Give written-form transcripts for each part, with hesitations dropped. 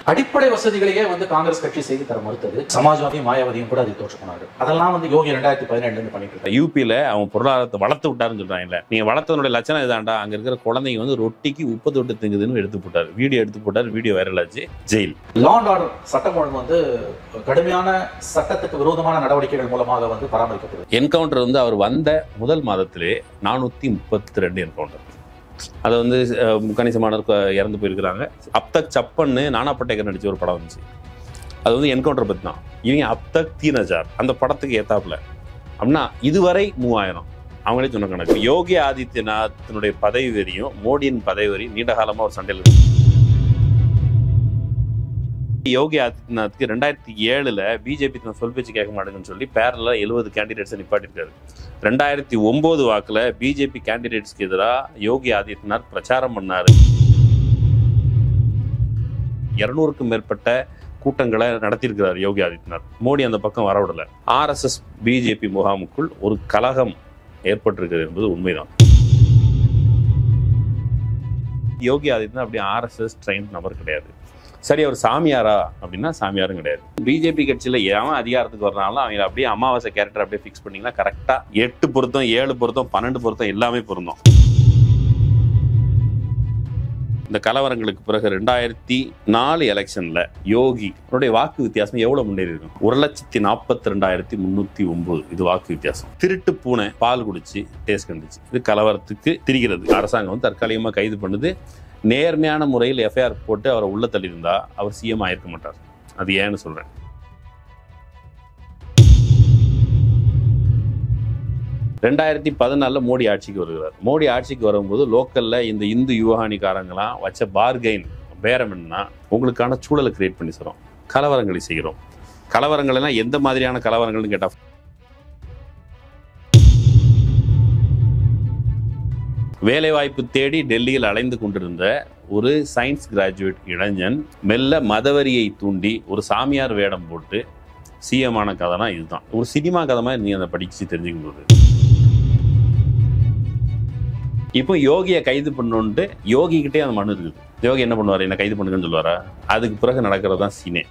அடிப்படை வசதிகளையே காங்கிரஸ் கட்சி செய்து தர மறுத்தது. சமாஜ்வாதியும் மாயாவதியும் கூட அதை தோற்று போனார்கள். அதெல்லாம் யோகி 2017 பண்ணிட்டு இருக்காரு. யூபியில அவன் பொருளாதாரத்தை வளர்த்து விட்டாருன்னு சொல்றாங்க. நீங்க வளர்த்தனுடைய லட்சணம் இதாண்டா, அங்க இருக்கிற குழந்தைங்க ரொட்டிக்கு உப்பு தொட்டு திங்குதுன்னு எடுத்து போட்டாரு. வீடியோ வைரல் ஆச்சு. ஜெயில். லா அண்ட் ஆர்டர் சட்டம் ஒழுங்கு கடுமையான சட்டத்துக்கு விரோதமான நடவடிக்கைகள் மூலமாக பராமரிக்கப்படுது. என்கவுண்டர் அவர் வந்த முதல் மாதத்திலே 432 என்கவுண்டர். அதை கணிசமானவர் இறந்து போயிருக்கிறாங்க. அப்தக் சப்பன்னு நானா பட்டேகர் நடிச்ச ஒரு படம் வந்துச்சு. அது என்கவுண்டர் பத்தி தான். இவங்க அப்தக் 3000 அந்த படத்துக்கு ஏத்தாப்புல அப்படின்னா இதுவரை 3000 அவங்களே சொன்ன கணக்கு. யோகி ஆதித்யநாத்தினுடைய பதவி வரியும் மோடியின் பதவி வரியும் நீண்ட காலமா ஒரு சண்டையில் இருக்கு. யோகி ஆதித்யநாத்துக்கு 2007 பிஜேபி தான் சொல் பேச்சு கேட்க மாட்டேங்குன்னு சொல்லி பேரல 70 கேண்டிடேட்ஸை நிப்பாட்டிருக்காரு. 2009 வாக்குல பிஜேபி கேண்டிடேட்ஸ்க்கு எதிராக யோகி ஆதித்யநாத் பிரச்சாரம் பண்ணாரு. 200க்கும் மேற்பட்ட கூட்டங்களை நடத்தியிருக்கிறார் யோகி ஆதித்யநாத். மோடி அந்த பக்கம் வரவிடல. RSS பிஜேபி முகாமுக்குள் ஒரு கலகம் ஏற்பட்டிருக்கிறது என்பது உண்மைதான். யோகி ஆதித்யநாத் அப்படி RSS ட்ரெயின் நபர் கிடையாது. சரி, அவர் சாமியாரா அப்படின்னா சாமியாரும் கிடையாது. பிஜேபி கட்சியில ஏன் அதிகாரத்துக்கு வர்றாலும் அவங்க அப்படியே அமாவாசை கேரக்டர் அப்படியே ஃபிக்ஸ் பண்ணீங்கன்னா கரெக்டா 8 பொருத்தம் 7 பொருத்தம் 12 பொருத்தம் எல்லாமே பொருந்தும். இந்த கலவரங்களுக்கு பிறகு 2004 எலெக்ஷன்ல யோகி வாக்கு வித்தியாசம் எவ்வளவு முன்னேறி இருக்கும்? 1,42,309 இது வாக்கு வித்தியாசம். திருட்டு பூனை பால் குடிச்சு டேஸ்ட் கண்டுச்சு. இது கலவரத்துக்கு திரிகிறது. அரசாங்கம் தற்காலிகமா கைது பண்ணுது. நேர்மையான முறையில் எஃப்ஐஆர் போட்டு அவரை உள்ள தள்ளியிருந்தா அவர் சிஎம் ஆயிருக்க மாட்டார். அது ஏன்னு சொல்றேன். ரெண்டாயிரத்தி மோடி ஆட்சிக்கு வருகிறார். மோடி ஆட்சிக்கு வரும்போது லோக்கல்ல இந்த இந்து யுவகானிக்காரங்களாம் வச்ச பார்கெயின் பேரம் என்னன்னா, உங்களுக்கான சூழலை கிரியேட் பண்ணி தரோம், கலவரங்களை செய்கிறோம். கலவரங்கள் எல்லாம் எந்த மாதிரியான கலவரங்கள்னு கேட்டா, வேலைவாய்ப்பு தேடி டெல்லியில் அலைந்து கொண்டிருந்த ஒரு சயின்ஸ் கிராஜுவேட் இளைஞன் மெல்ல மதவரியை தூண்டி ஒரு சாமியார் வேடம் போட்டு சிஎம் ஆன கதைனா இதுதான். ஒரு சினிமா கதை மாதிரி நீ அதை படிச்சு தெரிஞ்சுக்கும் போது இப்போ யோகியை கைது பண்ணோன்ட்டு யோகி கிட்டே அந்த மனு இருக்குது. யோகி என்ன பண்ணுவார்? என்ன கைது பண்ணுங்கன்னு சொல்லுவாரா? அதுக்கு பிறகு நடக்கிறது தான் சீனே.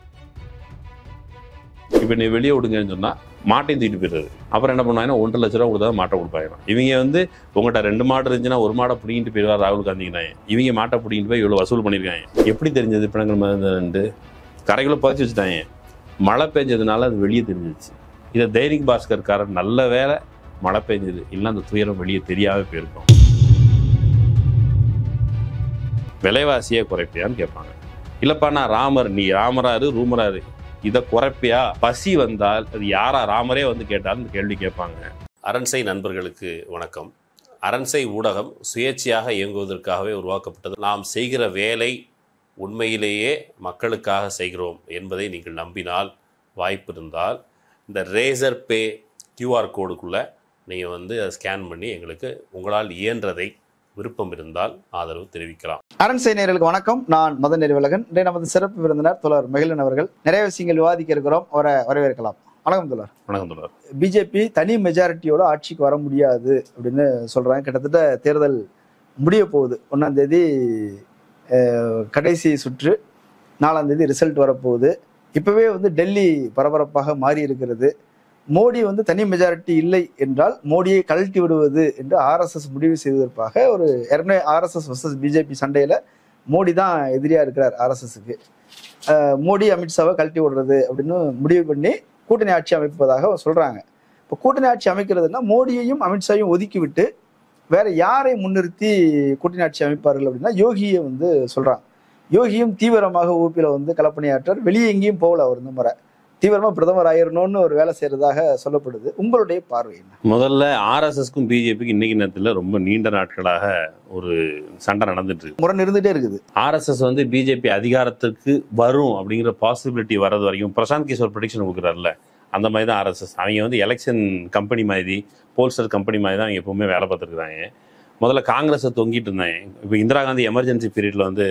இப்போ நீ வெளியே விடுங்கன்னு சொன்னா மாட்டையும் தூக்கிட்டு போயிடுறது. அப்புறம் என்ன பண்ணுவாங்கன்னா 1.5 லட்ச ரூபா கொடுத்தா மாட்டை கொடுப்பாங்க. இவங்க உங்கள்கிட்ட 2 மாடு இருந்துச்சுன்னா 1 மாடை பிடிங்கிட்டு போயிடுவார் ராகுல் காந்திக்குனாங்க. இவங்க மாட்டை பிடிங்கிட்டு போய் இவ்வளோ வசூல் பண்ணியிருக்காங்க. எப்படி தெரிஞ்சது? பிணங்கள் மாதிரி கரைகளை பதிச்சு வச்சுட்டாங்க. மழை பெஞ்சதுனால அது வெளியே தெரிஞ்சிச்சு. இதை தைனிக் பாஸ்கர்காரர் நல்ல வேலை மழை பெஞ்சது, இல்லை அந்த துயரம் வெளியே தெரியாம போயிருக்கும். விலைவாசியை குறைப்பியான்னு கேட்பாங்க. இல்லப்பா நான் ராமர், நீ ராமராரு ரூமராரு, இதை குறைப்பியா? பசி வந்தால் அது யாரா ராமரே கேட்டாலும் இந்த கேள்வி கேட்பாங்க. அரண்சை நண்பர்களுக்கு வணக்கம். அரண்சை ஊடகம் சுயேட்சையாக இயங்குவதற்காகவே உருவாக்கப்பட்டது. நாம் செய்கிற வேலை உண்மையிலேயே மக்களுக்காக செய்கிறோம் என்பதை நீங்கள் நம்பினால், வாய்ப்பு இருந்தால் இந்த ரேசர் பே QR கோடுக்குள்ளே நீங்கள் அதை ஸ்கேன் பண்ணி எங்களுக்கு உங்களால் இயன்றதை விருப்பம் இருந்தால் ஆதரவு தெரிவிக்கலாம். அரண்சை நேயர்களுக்கு வணக்கம். நான் மதன் நெறிவலகன். இன்றைய நமது சிறப்பு விருந்தினர் தோழர் மகிழன் அவர்கள். நிறைய விஷயங்கள் விவாதிக்க இருக்கிறோம், அவரை வரவேற்கலாம். வணக்கம் தோழர். வணக்கம் தோழர். பிஜேபி தனி மெஜாரிட்டியோட ஆட்சிக்கு வர முடியாது அப்படின்னு சொல்றாங்க. கிட்டத்தட்ட தேர்தல் முடிய போகுது. 1ஆம் தேதி கடைசி சுற்று, 4ஆம் தேதி ரிசல்ட் வரப்போகுது. இப்பவே டெல்லி பரபரப்பாக மாறி இருக்கிறது. மோடி தனி மெஜாரிட்டி இல்லை என்றால் மோடியை கழட்டி விடுவது என்று RSS முடிவு செய்வதற்காக ஒரு ஏற்கனவே RSS vs பிஜேபி சண்டையில மோடி தான் எதிரியா இருக்கிறார் RSSக்கு. மோடி அமித்ஷாவை கழட்டி விடுறது அப்படின்னு முடிவு பண்ணி கூட்டணி ஆட்சி அமைப்பதாக சொல்றாங்க. இப்போ கூட்டணி ஆட்சி அமைக்கிறதுனா மோடியையும் அமித்ஷாவையும் ஒதுக்கி விட்டு வேற யாரை முன்னிறுத்தி கூட்டணி ஆட்சி அமைப்பார்கள் அப்படின்னா யோகியை சொல்றாங்க. யோகியும் தீவிரமாக ஊபியில களப்பணியாற்றார். வெளியே எங்கேயும் போகல. அவர் இந்த முறை தீவிரமா பிரதமர் ஆயிரணும்னு ஒரு வேலை செய்யறதாக சொல்லப்படுது. உங்களுடைய பார்வை என்ன? முதல்ல RSSக்கும் பிஜேபிக்கு இன்னைக்கு நேரத்தில் ரொம்ப நீண்ட நாட்களாக ஒரு சண்டை நடந்துட்டு இருக்கு, முரண் இருந்துட்டே இருக்குது. RSS பிஜேபி அதிகாரத்துக்கு வரும் அப்படிங்கிற பாசிபிலிட்டி வர்றது வரைக்கும் பிரசாந்த் கிஷோர் ப்ரெடிக்ஷன் கொடுக்குறாருல்ல, அந்த மாதிரி தான் RSS. அவங்க எலெக்ஷன் கம்பெனி மாதிரி, போல்ஸ்டர் கம்பெனி மாதிரி தான் அவங்க எப்பவுமே வேலை பார்த்துருக்குறாங்க. முதல்ல காங்கிரஸை தொங்கிட்டு இருந்தாங்க. இப்போ இந்திரா காந்தி எமர்ஜென்சி பீரியட்ல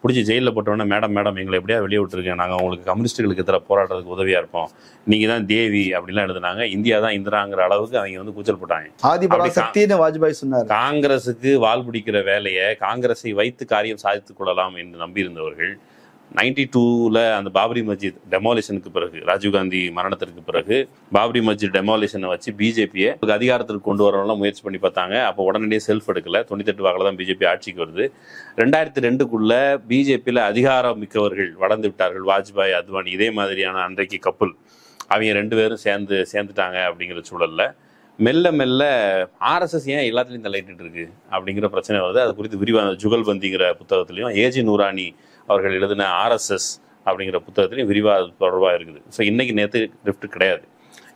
பிடிச்சி ஜெயிலில் போட்டோன்னா, மேடம் எங்களை எப்படியா வெளியே விட்டுருக்கேன், நாங்கள் உங்களுக்கு கம்யூனிஸ்டுகளுக்கு எதிராக போராடுறதுக்கு உதவியாக இருப்போம், நீங்கள் தான் தேவி அப்படிலாம் எழுதுனாங்க. இந்தியா தான் இந்திராங்கிற அளவுக்கு அவங்க கூச்சல் போட்டாங்க. ஆதிபராசக்தின்னு வாஜ்பாய் சொன்னார். காங்கிரஸுக்கு வால் பிடிக்கிற வேலையை காங்கிரஸை வைத்து காரியம் சாதித்துக் கொள்ளலாம் என்று நம்பியிருந்தவர்கள் 92ல் அந்த பாபரி மஸ்ஜித் டெமாலிஷனுக்கு பிறகு, ராஜீவ்காந்தி மரணத்திற்கு பிறகு பாபரி மஸ்ஜித் டெமாலிஷனை வச்சு பிஜேபியை அதிகாரத்திற்கு கொண்டு வரலாம் முயற்சி பண்ணி பார்த்தாங்க. அப்போ உடனடியே செல்ஃப் எடுக்கல. 98 வாக்கில் தான் பிஜேபி ஆட்சிக்கு வருது. 2002க்குள்ள பிஜேபியில் அதிகாரம் மிக்கவர்கள் வளர்ந்து விட்டார்கள். வாஜ்பாய், அத்வானி, இதே மாதிரியான அன்றைக்கு கப்பல், அவங்க 2 பேரும் சேர்ந்துட்டாங்க. அப்படிங்கிற சூழல்ல மெல்ல மெல்ல ஆர்எஸ்எஸ் ஏன் எல்லாத்துலேயும் தலையிட்டு இருக்கு அப்படிங்கிற பிரச்சனை வருது. அது குறித்து விரிவான ஜுகல்பந்திங்கிற புத்தகத்திலையும் ஏஜி நூரானி அவர்கள் எழுதின ஆர்எஸ்எஸ் அப்படிங்கிற புத்தகத்திலையும் விரிவாக தொடர்பாக இருக்குது. ஸோ இன்னைக்கு நேற்று ரிஃப்ட் கிடையாது.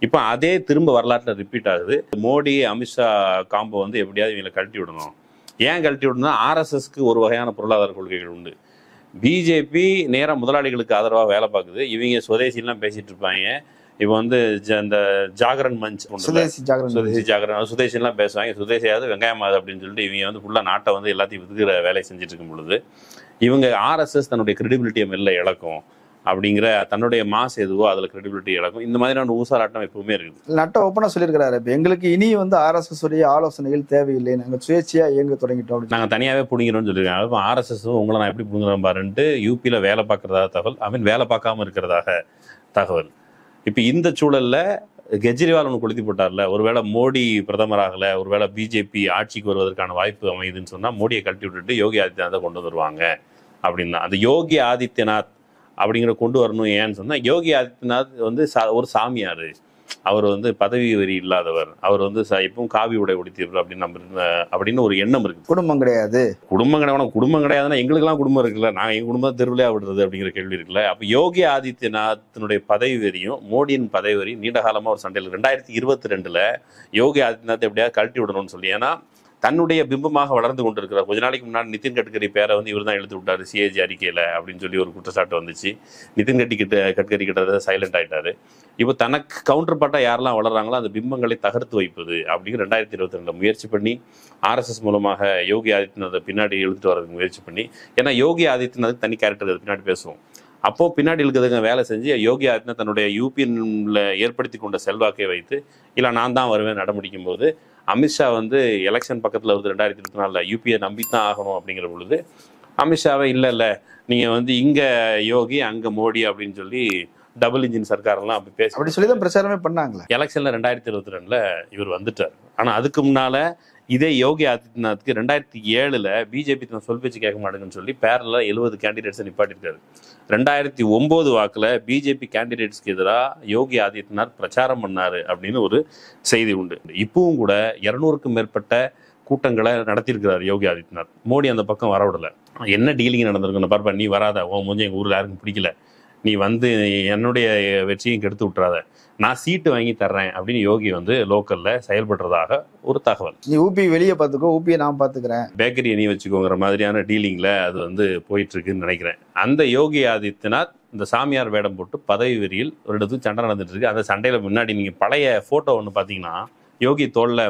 இப்போ அதே திரும்ப வரலாற்றில் ரிப்பீட் ஆகுது. மோடி, அமித்ஷா காம்போ வந்து எப்படியாவது இவங்களை கழட்டி விடணும். ஏன் கழட்டி விடணும்னா ஆர்எஸ்எஸ்க்கு ஒரு வகையான பொருளாதார கொள்கைகள் உண்டு. பிஜேபி நேராக முதலாளிகளுக்கு ஆதரவாக வேலை பார்க்குது. இவங்க சுதேசிலாம் பேசிட்டு இருப்பாங்க. இப்போ வந்து இந்த ஜாகரன் மஞ்ச், சுதேசி ஜாகரன், சுதேசிலாம் பேசுவாங்க. சுதேசியாவது வெங்காயமாவது அப்படின்னு சொல்லிட்டு இவங்க வந்து ஃபுல்லாக நாட்டை வந்து எல்லாத்தையும் விற்கிற வேலையை செஞ்சுட்டு இருக்கும் பொழுது இவங்க ஆர்எஸ்எஸ் தன்னுடைய கிரெடிபிலிட்டியை மெல்ல இழக்கும். அப்படிங்கிற தன்னுடைய மாஸ் எதுவோ அதில் கிரெடிபிலிட்டி இழக்கும். இந்த மாதிரியான ஊசாலாட்டம் எப்பவுமே இருக்குது. நட்ட ஓப்பனாக சொல்லியிருக்கிறாரு. இப்போ எங்களுக்கு இனி வந்து ஆர்எஸ்எஸ் உடைய ஆலோசனைகள் தேவையில்லை, நாங்கள் சுயேட்சையாக இயங்க தொடங்கிட்டோம், நாங்கள் தனியாகவே பிடிங்கிறோம்னு சொல்லியிருக்காங்க. ஆர்எஸ்எஸ் உங்களை நான் எப்படி பிடிங்கிறேன் பாருன்ட்டு யூபியில் வேலை பார்க்கறதாக தகவல், வேலை பார்க்காம இருக்கிறதாக தகவல். இப்போ இந்த சூழல்ல கெஜ்ரிவால் ஒன்று கொளுத்தி போட்டார்ல, ஒருவேளை மோடி பிரதமர் ஆகல, ஒருவேளை பிஜேபி ஆட்சிக்கு வருவதற்கான வாய்ப்பு அமையுதுன்னு சொன்னா மோடியை கழட்டி விட்டுட்டு யோகி ஆதித்யநாத்தை கொண்டு வந்துருவாங்க அப்படின்னா, அந்த யோகி ஆதித்யநாத் அப்படிங்கிற கொண்டு வரணும். ஏன்னு சொன்னா யோகி ஆதித்யநாத் வந்து ஒரு சாமியார், அவர் வந்து பதவி வரி இல்லாதவர், அவர் வந்து இப்பவும் காவி உடை உடுத்தியவர் அப்படின்னு ஒரு எண்ணம் இருக்கு. குடும்பம் கிடையாது, குடும்பம் கிடையாதுன்னா எங்களுக்கெல்லாம் குடும்பம் இருக்குல்ல, நாங்கள் எங்க குடும்பம் தெருவிலையா விடுறது அப்படிங்கிற கேள்வி இருக்குல்ல. அப்போ யோகி ஆதித்யநாத்தினுடைய பதவி வரியும் மோடியின் பதவி வரியும் நீண்ட காலமா ஒரு சண்டையில். 2022ல் யோகி ஆதித்யநாத் எப்படியாவது கழட்டி விடணும்னு சொல்லி, ஏன்னா தன்னுடைய பிம்பமாக வளர்ந்து கொண்டு இருக்கிறார். கொஞ்ச நாளைக்கு முன்னாடி நிதின் கட்கரி பேரை வந்து இவர் தான் எழுத்து விட்டாரு சிஏஜி அறிக்கையில் அப்படின்னு சொல்லி ஒரு குற்றச்சாட்டு வந்துச்சு. நிதின் கட்கரி கிட்ட சைலண்ட் ஆயிட்டாரு. இப்போ தனக்கு கவுண்டர் பார்ட்டாக யாரெல்லாம் வளர்றாங்களோ அந்த பிம்பங்களை தகர்த்து வைப்பது அப்படிங்கிற 2022 முயற்சி பண்ணி ஆர்எஸ்எஸ் மூலமாக யோகி ஆதித்யநாத்தை பின்னாடி எழுதிட்டு வரதுக்கு முயற்சி பண்ணி, ஏன்னா யோகி ஆதித்யநாத் தனி கேரக்டர், அது பின்னாடி பேசுவோம். அப்போ பின்னாடி இருக்கிறதுங்க வேலை செஞ்சு யோகி ஆதித்யநாத் தன்னுடைய யூபியில் ஏற்படுத்தி கொண்ட செல்வாக்கை வைத்து இல்லை நான் தான் வருவேன் நடமுடிக்கும் போது, அமித்ஷா வந்து எலெக்ஷன் பக்கத்தில் வருது 2024 யூபியை நம்பித்தான் ஆகணும் அப்படிங்கிற பொழுது அமித்ஷாவை இல்லை நீங்கள் வந்து இங்கே யோகி அங்கே மோடி அப்படின்னு சொல்லி டபுள் இன்ஜின் சர்க்காரெல்லாம் அப்படி சொல்லி தான் பிரச்சாரமே பண்ணாங்களே. எலெக்ஷனில் 2022ல் இவர் வந்துட்டார். ஆனால் அதுக்கு முன்னால இதே யோகி ஆதித்யநாத்துக்கு 2007ல் பிஜேபி தன் சொல் பேச்சு கேட்க மாட்டேங்குன்னு சொல்லி பேரலா 70 கேண்டிடேட்ஸை நிப்பாட்டிருக்காரு. 2009 வாக்கில் பிஜேபி கேண்டிடேட்ஸ்க்கு எதிராக யோகி ஆதித்யநாத் பிரச்சாரம் பண்ணாரு அப்படின்னு ஒரு செய்தி உண்டு. இப்பவும் கூட 200க்கும் மேற்பட்ட கூட்டங்களை நடத்தியிருக்கிறார் யோகி ஆதித்யநாத். மோடி அந்த பக்கம் வரவிடலை. என்ன டீலிங் நடந்திருக்குன்னு பார்ப்பா, நீ வராத, உன் மூஞ்சி எங்கள் ஊரில் யாருக்கும் பிடிக்கல, நீ வந்து என்னுடைய வெற்றியும் கெடுத்து விட்டுறாத, நான் சீட்டு வாங்கி தர்றேன் அப்படின்னு யோகி வந்து லோக்கல்ல செயல்படுறதாக ஒரு தகவல். நீ ஊபி வெளியே பார்த்துக்கோ, ஊபியை நான் பார்த்துக்கிறேன், பேக்கரியை நீ வச்சுக்கோங்கிற மாதிரியான டீலிங்ல அது வந்து போயிட்டு இருக்குன்னு நினைக்கிறேன். அந்த யோகி ஆதித்யநாத் இந்த சாமியார் வேடம் போட்டு பதவி வெறியில் ஒரு இடத்துக்கு சண்டை நடந்துட்டு இருக்கு. அந்த சண்டையில முன்னாடி நீங்க பழைய போட்டோ ஒன்று பாத்தீங்கன்னா யோகி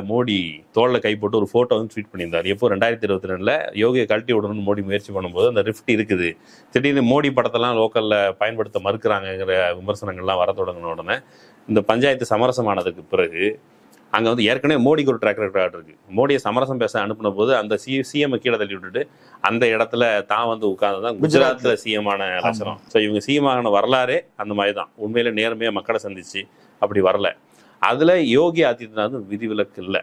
மோடி தோல்ல கை போட்டு ஒரு போட்டோ வந்து ட்வீட் பண்ணியிருந்தார். எப்போ 2022ல் யோகியை கழட்டி விடணும்னு மோடி முயற்சி பண்ணும்போது அந்த ரிஃப்ட் இருக்குது. திடீர்னு மோடி படத்தெல்லாம் லோக்கல்ல பயன்படுத்த மறுக்கிறாங்கிற விமர்சனங்கள்லாம் வர தொடங்கின உடனே இந்த பஞ்சாயத்து சமரசமானதுக்கு பிறகு அங்கே வந்து ஏற்கனவே மோடிக்கு ஒரு ட்ராக் ரெக்கார்ட் இருக்கு. மோடியை சமரசம் பேச அனுப்பின போது அந்த சிஎம் கீழே தள்ளி விட்டுட்டு அந்த இடத்துல தான் வந்து உட்கார்ந்துதான் குஜராத்ல சிஎமான லட்சணம். ஸோ இவங்க சிஎம் ஆகின வரலாறே அந்த மாதிரி தான். உண்மையில நேர்மையாக மக்களை சந்திச்சு அப்படி வரல. அதுல யோகி ஆதித்யநாத் விதிவிலக்கு இல்லை.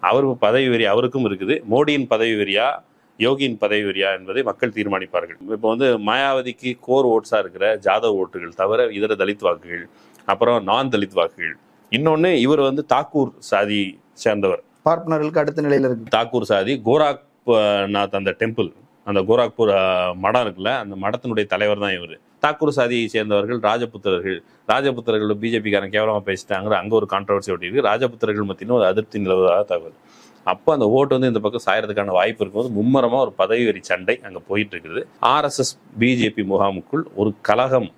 அவர் பதவி வெறி அவருக்கும் இருக்குது. மோடியின் பதவி வெறியா யோகியின் பதவி வெறியா என்பதை மக்கள் தீர்மானிப்பார்கள். இப்போ வந்து மாயாவதிக்கு கோர் ஓட்ஸா இருக்கிற ஜாதவ் ஓட்டுகள் தவிர இதர தலித் வாக்குகள், அப்புறம் நான் தலித் வாக்குகள், இன்னொன்னு இவர் வந்து தாக்கூர் சாதி சேர்ந்தவர், பார்ப்பனர்களுக்கு அடுத்த நிலையில இருக்கு. தாக்கூர் சாதி கோராக்நாத் அந்த டெம்பிள், அந்த கோராக்பூர் மடம் இருக்குல்ல, அந்த மடத்தினுடைய தலைவர் தான் இவர். தாக்கூர் சாதியை சேர்ந்தவர்கள் ராஜபுத்திரர்கள் பிஜேபிக்காரன் கேவலமா பேசிட்டாங்கிற அங்க ஒரு கான்ட்ரவர்சி ஓட்டி இருக்கு. ராஜபுத்திரர்கள் மத்தியும் ஒரு அதிருப்தி நிலவுவதாக தகவல். அப்போ அந்த ஓட்டு வந்து இந்த பக்கம் சாயறதுக்கான வாய்ப்பு இருக்கும்போது மும்மரமா ஒரு பதவி வெறி சண்டை அங்க போயிட்டு இருக்குது. ஆர்எஸ்எஸ் பிஜேபி முகாமுக்குள் ஒரு கலகம்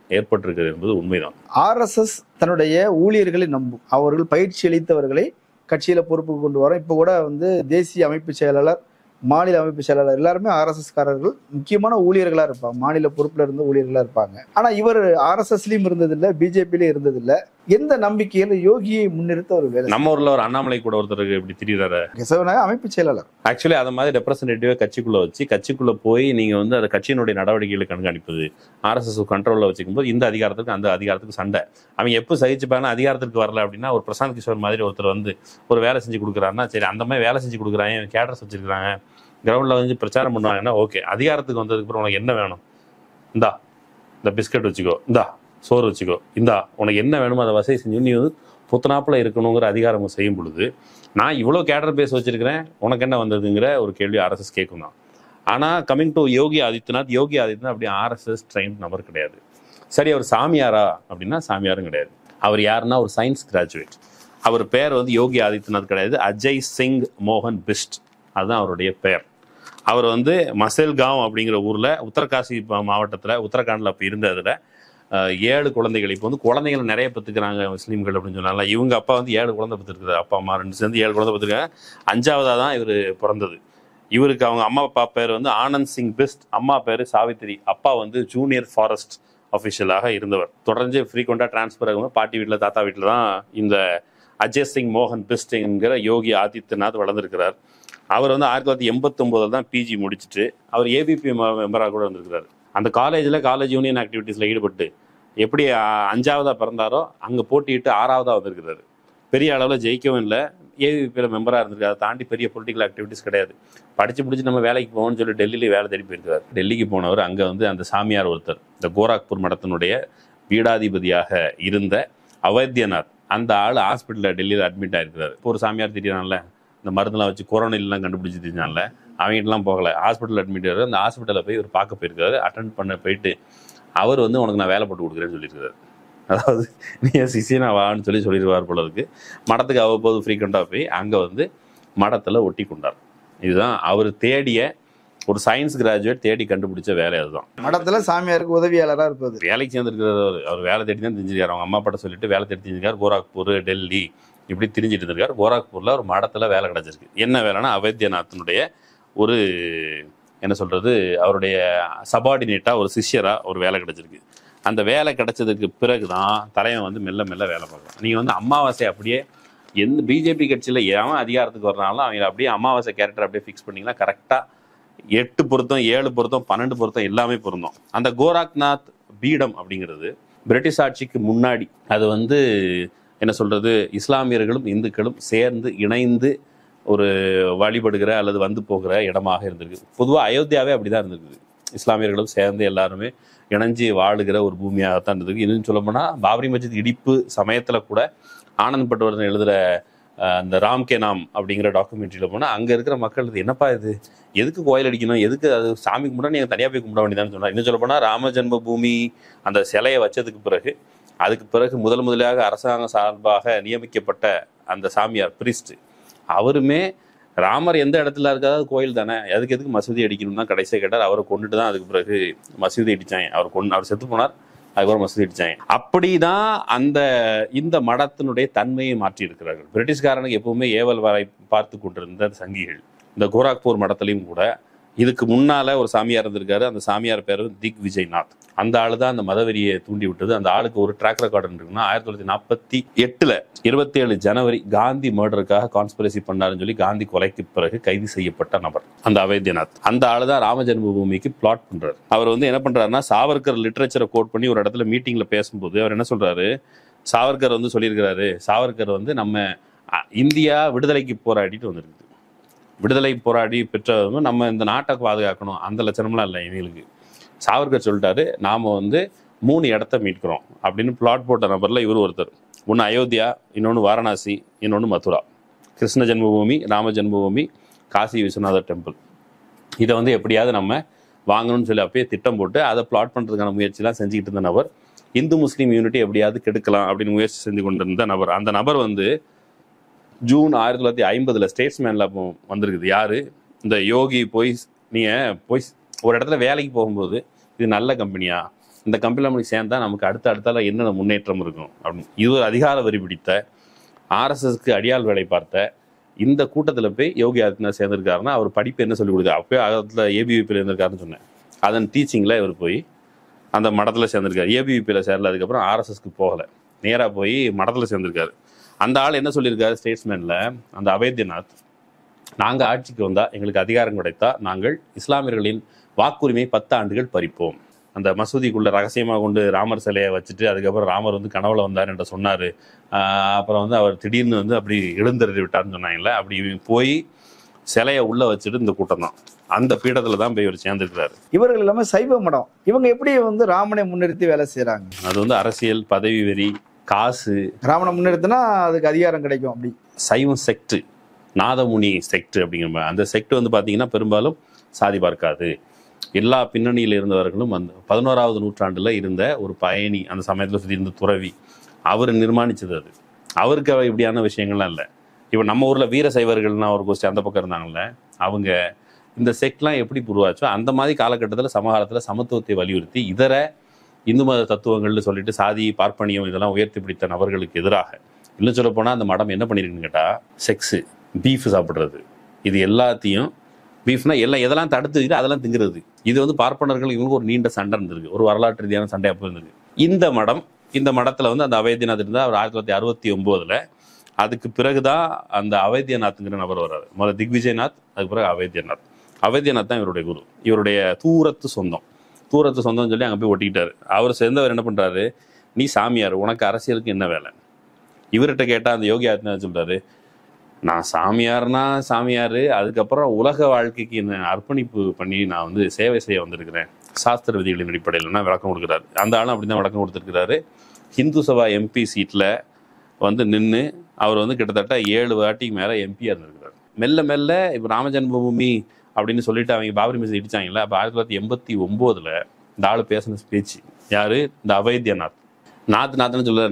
ஏற்பட்டிருக்கிறது என்பது உண்மைதான். ஆர்எஸ்எஸ் தன்னுடைய ஊழியர்களை நம்பும். அவர்கள் பயிற்சி அளித்தவர்களை கட்சியில பொறுப்புக்கு கொண்டு வரோம். இப்போ கூட வந்து தேசிய அமைப்பு செயலாளர், மாநில அமைப்பு செயலாளர் எல்லாருமே ஆர்எஸ்எஸ் காரர்கள், முக்கியமான ஊழியர்களா இருப்பாங்க, மாநில பொறுப்புல இருந்து ஊழியர்களா இருப்பாங்க. ஆனா இவர் ஆர்எஸ்எஸ்லயும் இருந்ததில்லை, பிஜேபியிலும் இருந்ததில்லை. எந்த நம்பிக்கையில யோகியை முன்னிறுத்த ஒரு வேலை? நம்ம ஊர்ல ஒரு அண்ணாமலை கூட ஒருத்தருக்கு இப்படி திடீராரு கேசவநாயகம் அமைப்பு செயலாளர். ஆக்சுவலி அதை மாதிரி ரெப்ரஸன்டேட்டிவா கட்சிக்குள்ள வச்சு கட்சிக்குள்ள போய் நீங்க வந்து அந்த கட்சியினுடைய நடவடிக்கைகளை கண்காணிப்பது, RSS கண்ட்ரோல்ல வச்சுக்கும் போது இந்த அதிகாரத்துக்கு அந்த அதிகாரத்துக்கு சண்டை. அவங்க எப்போ சகிச்சுப்பாங்க, அதிகாரத்துக்கு வரல அப்படின்னா ஒரு பிரசாந்த் கிஷோர் மாதிரி ஒருத்தர் வந்து ஒரு வேலை செஞ்சு கொடுக்குறாருன்னா சரி, அந்த மாதிரி வேலை செஞ்சு கொடுக்குறாங்க, கேடர்ஸ் வச்சிருக்காங்க, கிரவுண்ட்ல வந்து பிரச்சாரம் பண்ணுவாங்கன்னா ஓகே. அதிகாரத்துக்கு வந்ததுக்கு அப்புறம் உனக்கு என்ன வேணும், இந்தா இந்த பிஸ்கட் வச்சுக்கோ, இந்தா சோறு வச்சுக்கோ, இந்தா உனக்கு என்ன வேணுமோ அதை வசதி செஞ்சு நீ வந்து புத்தனாப்பில் இருக்கணுங்கிற அதிகாரம் செய்யும் பொழுது நான் இவ்வளோ கேடர் பேஸ் வச்சிருக்கிறேன், உனக்கு என்ன வந்ததுங்கிற ஒரு கேள்வி RSS கேட்கும் தான். ஆனால் கமிங் டு யோகி ஆதித்யநாத் அப்படி RSS ட்ரெயின் நபர் கிடையாது. சரி, அவர் சாமியாரா அப்படின்னா சாமியாரும் கிடையாது. அவர் யாருன்னா ஒரு சயின்ஸ் கிராஜுவேட். அவர் பேர் வந்து யோகி ஆதித்யநாத் கிடையாது, அஜய் சிங் மோகன் பிஸ்ட், அதுதான் அவருடைய பெயர். அவர் வந்து மசேல்காவ் அப்படிங்கிற ஊரில் உத்தரகாசி மாவட்டத்தில் உத்தரகாண்டில் அப்போ இருந்ததில் 7 குழந்தைகள். இப்போ வந்து குழந்தைகளை நிறைய பெற்றுக்கிறாங்க முஸ்லீம்கள் அப்படின்னு சொன்னால, இவங்க அப்பா வந்து 7 குழந்தை பெற்றுருக்குறாரு. அப்பா அம்மா 2 சேர்ந்து 7 குழந்தை பெற்றுருக்காங்க. 5ஆவதாக தான் இவர் பிறந்தது. இவருக்கு அவங்க அம்மா அப்பா பேர் வந்து ஆனந்த் சிங் பிஸ்ட், அம்மா பேர் சாவித்திரி. அப்பா வந்து ஜூனியர் ஃபாரஸ்ட் அஃபிஷியலாக இருந்தவர். தொடர்ந்து ஃப்ரீக்வெண்ட்டாக டிரான்ஸ்ஃபர் ஆகும். பாட்டி வீட்டில் தாத்தா வீட்டில் தான் இந்த அஜய் சிங் மோகன் பிஸ்ட் என்கிற யோகி ஆதித்யநாத் வளர்ந்துருக்கிறார். அவர் வந்து 1989 தான் PG முடிச்சுட்டு அவர் ABP மெம்பராக கூட வந்திருக்கிறார். அந்த காலேஜ் யூனியன் ஆக்டிவிட்டீஸில் ஈடுபட்டு எப்படி 5ஆவதாக பிறந்தாரோ அங்கே போட்டிட்டு 6ஆவதாக வந்திருக்கிறாரு. பெரிய அளவில் ஜெயிக்கவும் இல்லை, ABPயில் மெம்பராக இருந்திருக்கு. அதை தாண்டி பெரிய பொலிட்டிக்கல் ஆக்டிவிட்டீஸ் கிடையாது. படித்து நம்ம வேலைக்கு போகணும்னு சொல்லி டெல்லியில் வேலை தேடி போயிருக்கிறார். டெல்லிக்கு போனவர் அங்கே வந்து அந்த சாமியார் ஒருத்தர், இந்த கோராக்பூர் மடத்தினுடைய பீடாதிபதியாக இருந்த அவைத்தியநாத், அந்த ஆள் ஹாஸ்பிட்டலில் டெல்லியில் அட்மிட் ஆகிருக்கிறார். இப்போ ஒரு சாமியார் திடீர்னால இந்த மருந்துலாம் வச்சு கொரோனாலாம் கண்டுபிடிச்சி தெரிஞ்சால அவங்ககிட்டலாம் போகலை, ஹாஸ்பிட்டல் அட்மிட் ஆகிறார். அந்த ஹாஸ்பிட்டலில் போய் ஒரு பார்க்க போயிருக்காரு. அட்டென்ட் பண்ண போயிட்டு அவர் வந்து உனக்கு நான் வேலை போட்டு கொடுக்குறேன்னு சொல்லியிருக்காரு. அதாவது நீ சிசினா வான்னு சொல்லிடுவார் போல இருக்கு. மடத்துக்கு அவ்வப்போது ஃப்ரீக்வெண்ட்டாக போய் அங்கே வந்து மடத்தில் ஒட்டி கொண்டார். இதுதான் அவர் தேடிய ஒரு சயின்ஸ் கிராஜுவேட் தேடி கண்டுபிடிச்ச வேலை. அதுதான் மடத்துல சாமியாருக்கு உதவியாளராக இருப்பது. வேலைக்கு சேர்ந்துருக்கிறார். அவர் வேலை தேடி தான் தெரிஞ்சிருக்காரு. அவங்க அம்மா பட்ட சொல்லிட்டு வேலை தேடி தெரிஞ்சிருக்காரு. கோராக்பூர், டெல்லி இப்படி திரிஞ்சிட்டு இருந்திருக்காரு. கோராக்பூரில் ஒரு மடத்தில் வேலை கிடச்சிருக்கு. என்ன வேலைன்னா அவைத்தியநாத்தினுடைய ஒரு என்ன சொல்கிறது, அவருடைய சபார்டினேட்டாக ஒரு சிஷ்யராக ஒரு வேலை கிடச்சிருக்கு. அந்த வேலை கிடைச்சதுக்கு பிறகு தான் தலைவன் வந்து மெல்ல மெல்ல வேலை பார்க்கலாம். நீங்கள் வந்து அமாவாசை அப்படியே எந்த பிஜேபி கட்சியில் எவன் அதிகாரத்துக்கு வர்றாலும் அவங்க அப்படியே அமாவாசை கேரக்டர் அப்படியே ஃபிக்ஸ் பண்ணிங்கன்னா கரெக்டாக 8 பொருத்தம், 7 பொருத்தம், 12 பொருத்தம் எல்லாமே பொருந்தோம். அந்த கோராக்நாத் பீடம் அப்படிங்கிறது பிரிட்டிஷ் ஆட்சிக்கு முன்னாடி அது வந்து என்ன சொல்கிறது, இஸ்லாமியர்களும் இந்துக்களும் சேர்ந்து இணைந்து ஒரு வழிபடுகிற அல்லது வந்து போகிற இடமாக இருந்திருக்கு. பொதுவாக அயோத்தியாவே அப்படிதான் இருந்திருக்குது. இஸ்லாமியர்களும் சேர்ந்து எல்லாருமே இணைஞ்சு வாழுகிற ஒரு பூமியாகத்தான் இருந்திருக்கு. இன்னும் சொல்லப்போனால் பாபரி மஸ்ஜித் இடிப்பு சமயத்தில் கூட ஆனந்த் பட்வர்தன் எழுதுகிற அந்த ராம் கே நாம் அப்படிங்கிற டாக்குமெண்ட்ரியில் போனால் அங்கே இருக்கிற மக்கள் என்னப்பா இது, எதுக்கு கோயில் அடிக்கணும், எதுக்கு அது சாமி கும்பிட்டா நீங்கள் தனியாக போய் கும்பிட வேண்டியதான்னு சொன்னார். இன்னும் சொல்லப்போனால் ராம ஜென்ம பூமி அந்த சிலையை வச்சதுக்கு பிறகு அதுக்கு பிறகு முதலாக அரசாங்கம் சார்பாக நியமிக்கப்பட்ட அந்த சாமியார் பிரிஸ்ட் அவருமே ராமர் எந்த இடத்துல இருக்காது கோயில் தானே, எதுக்கு மசூதி அடிக்கணும் தான் கடைசியாக கேட்டார். அவரை கொண்டுட்டு தான் அதுக்கு பிறகு மசூதி அடித்தாங்க. அவர் செத்து போனார், அதுக்கப்புறம் மசூதி அடித்தாங்க. அப்படிதான் இந்த மடத்தினுடைய தன்மையை மாற்றி இருக்கிறார்கள். பிரிட்டிஷ்காரனுக்கு எப்பவுமே ஏவல் வரை பார்த்து கொண்டிருந்த சங்கிகள் இந்த கோராக்பூர் மடத்திலையும் கூட இதுக்கு முன்னால ஒரு சாமியார் இருந்திருக்காரு. அந்த சாமியார் பேர் திக் விஜய்நாத். அந்த ஆளு தான் அந்த மதவெறியை தூண்டி விட்டது. அந்த ஆளுக்கு ஒரு ட்ராக் ரெக்கார்டு இருக்குன்னா 1948 27 ஜனவரி காந்தி மர்டருக்காக கான்ஸ்பிரசி பண்ணாருன்னு சொல்லி காந்தி கொலைக்கு பிறகு கைது செய்யப்பட்ட நபர் அந்த அவைத்தியநாத். அந்த ஆளு தான் ராம ஜென்ம பூமிக்கு பிளாட் பண்றாரு. அவர் வந்து என்ன பண்றாருன்னா சாவர்கர் லிட்ரேச்சரை கோட் பண்ணி ஒரு இடத்துல மீட்டிங்ல பேசும்போது அவர் என்ன சொல்றாரு, சாவர்கர் வந்து சொல்லியிருக்கிறாரு, சாவர்கர் வந்து நம்ம இந்தியா விடுதலைக்கு போராடிட்டு வந்திருக்கு, விடுதலை போராடி பெற்றவங்க நம்ம இந்த நாட்டை பாதுகாக்கணும், அந்த லட்சணம்லாம் இல்லை இவங்களுக்கு. சாவர்கர் சொல்லிட்டாரு நாம வந்து 3 இடத்த மீட்கிறோம் அப்படின்னு பிளாட் போட்ட நபர்ல இவர் ஒருத்தர். ஒன்று அயோத்தியா, இன்னொன்று வாரணாசி, இன்னொன்று மதுரா. கிருஷ்ண ஜென்மபூமி, ராம ஜென்மபூமி, காசி விஸ்வநாதர் டெம்பிள். இதை வந்து எப்படியாவது நம்ம வாங்கணும்னு சொல்லி அப்பயே திட்டம் போட்டு அதை பிளாட் பண்ணுறதுக்கான முயற்சிலாம் செஞ்சுக்கிட்டு இருந்த நபர். இந்து முஸ்லீம் யூனிட்டி எப்படியாவது கெடுக்கலாம் அப்படின்னு முயற்சி செஞ்சு கொண்டிருந்த நபர். அந்த நபர் வந்து ஜூன் 1950 ஸ்டேட்ஸ்மேனில் வந்திருக்குது. யார், இந்த யோகி போய் நீங்கள் போய் ஒரு இடத்துல வேலைக்கு போகும்போது இது நல்ல கம்பெனியா, இந்த கம்பெனியில் நமக்கு சேர்ந்தா நமக்கு அடுத்தால என்னென்ன முன்னேற்றம் இருக்கும் அப்படின்னு இது ஒரு அதிகார வரி பிடித்த RSSக்கு அடியால் வேலை பார்த்த இந்த கூட்டத்தில் போய் யோகி ஆதித்யநாத் சேர்ந்திருக்காருன்னா அவர் படிப்பு என்ன சொல்லிக் கொடுக்குறாரு. அப்போயே அதில் ABVPயில் இருந்திருக்காருன்னு சொன்னேன். அதன் டீச்சிங்கில் இவர் போய் அந்த மடத்தில் சேர்ந்திருக்காரு. ABVPயில் சேரல, அதுக்கப்புறம் RSSக்கு போகலை. நேராக போய் மடத்தில் சேர்ந்திருக்காரு. அந்த ஆள் என்ன சொல்லியிருக்காரு ஸ்டேட்ஸ்மேனில், அந்த அவேத்யநாத், நாங்கள் ஆட்சிக்கு வந்தால் எங்களுக்கு அதிகாரம் கிடைத்தா நாங்கள் இஸ்லாமியர்களின் வாக்குரிமை 10 ஆண்டுகள் பறிப்போம். அந்த மசூதிக்குள்ள ரகசியமாக கொண்டு ராமர் சிலையை வச்சுட்டு அதுக்கப்புறம் ராமர் வந்து கனவுல வந்தார் என்று சொன்னார். அப்புறம் வந்து அவர் திடீர்னு வந்து அப்படி எழுந்தறிந்து விட்டார்னு சொன்னாங்கல்ல, அப்படி போய் சிலையை உள்ள வச்சுட்டு இந்த கூட்டம் தான் அந்த பீடத்துல தான் போய் இவர் சேர்ந்துருக்கிறாரு. இவர்கள் எல்லாமே சைவ மடம். இவங்க எப்படி வந்து ராமனை முன்னிறுத்தி வேலை செய்யறாங்க? அது வந்து அரசியல், பதவி வெறி, காசு. ராமனை முன்னிறுத்தினா அதுக்கு அதிகாரம் கிடைக்கும். அப்படி சைவம் செக்ட், நாதமுனி செக்ட் அப்படிங்கிற அந்த செக்ட் வந்து பார்த்தீங்கன்னா பெரும்பாலும் சாதி பார்க்காது. எல்லா பின்னணியில் இருந்தவர்களும் அந்த 11ஆவது நூற்றாண்டுல இருந்த ஒரு பயணி, அந்த சமயத்தில் சுற்றி இருந்த துறவி, அவர் நிர்மாணிச்சது. அது அவருக்கு இப்படியான விஷயங்கள்லாம் இல்லை. இப்போ நம்ம ஊரில் வீர சைவர்கள்னா ஒரு கோஷ்டி அந்த பக்கம் இருந்தாங்கல்ல, அவங்க இந்த செக்ட்லாம் எப்படி உருவாச்சோ அந்த மாதிரி காலகட்டத்தில் சமகாலத்தில் சமத்துவத்தை வலியுறுத்தி இதர இந்து மத தத்துவங்கள்னு சொல்லிட்டு சாதி, பார்ப்பனியம் இதெல்லாம் உயர்த்தி பிடித்த நபர்களுக்கு எதிராக இன்னும் சொல்ல போனால் அந்த மடம் என்ன பண்ணியிருக்குன்னு கேட்டால், செக்ஸு, பீஃப் சாப்பிட்றது, இது எல்லாத்தையும், பீஃப்னா எல்லாம் எதெல்லாம் தடுத்துக்கிட்டு அதெல்லாம் திங்கிறது. இது வந்து பார்ப்பனர்கள் இவங்களுக்கு ஒரு நீண்ட சண்டை இருந்திருக்கு, ஒரு வரலாற்று ரீதியான சண்டை அப்போ இருந்திருக்கு. இந்த மடத்தில் வந்து அந்த அவேத்யநாத் இருந்தால் அவர் 1969 அதுக்கு பிறகுதான் அந்த அவேத்யநாத்ங்கிற நபர் வர்றாரு. முதல்ல திக்விஜயநாத், அதுக்கு பிறகு அவேத்யநாத். அவேத்யநாத் தான் இவருடைய குரு, இவருடைய தூரத்து சொந்தம்னு சொல்லி அங்கே போய் ஒட்டிக்கிட்டாரு. அவர் சேர்ந்தவர் என்ன பண்ணுறாரு, நீ சாமியார், உனக்கு அரசியலுக்கு என்ன வேலை? இவர்கிட்ட கேட்டால் அந்த யோகி ஆதித்யநாத் சொல்கிறாரு, நான் சாமியார், அதுக்கப்புறம் உலக வாழ்க்கைக்கு என்ன அர்ப்பணிப்பு பண்ணி நான் வந்து சேவை செய்ய வந்திருக்கிறேன் சாஸ்திர விதிகளின் அடிப்படையில் நான் விளக்கம் கொடுக்குறாரு. அந்த ஆளும் அப்படி தான் விளக்கம் கொடுத்துருக்கிறாரு. ஹிந்து சபா எம்பி சீட்டில் வந்து நின்று அவர் வந்து கிட்டத்தட்ட 7 வாட்டிக்கு மேலே எம்பியாக இருந்திருக்கிறார். மெல்ல மெல்ல இப்போ ராமஜென்மபூமி அப்படின்னு சொல்லிட்டு அவங்க பாபரி மசூதி இடிச்சாங்கல்ல, அப்போ 1989 இந்த ஆள் பேசின பேச்சு யாரு, இந்த அவேத்யநாத். நாத்துன்னு சொல்ல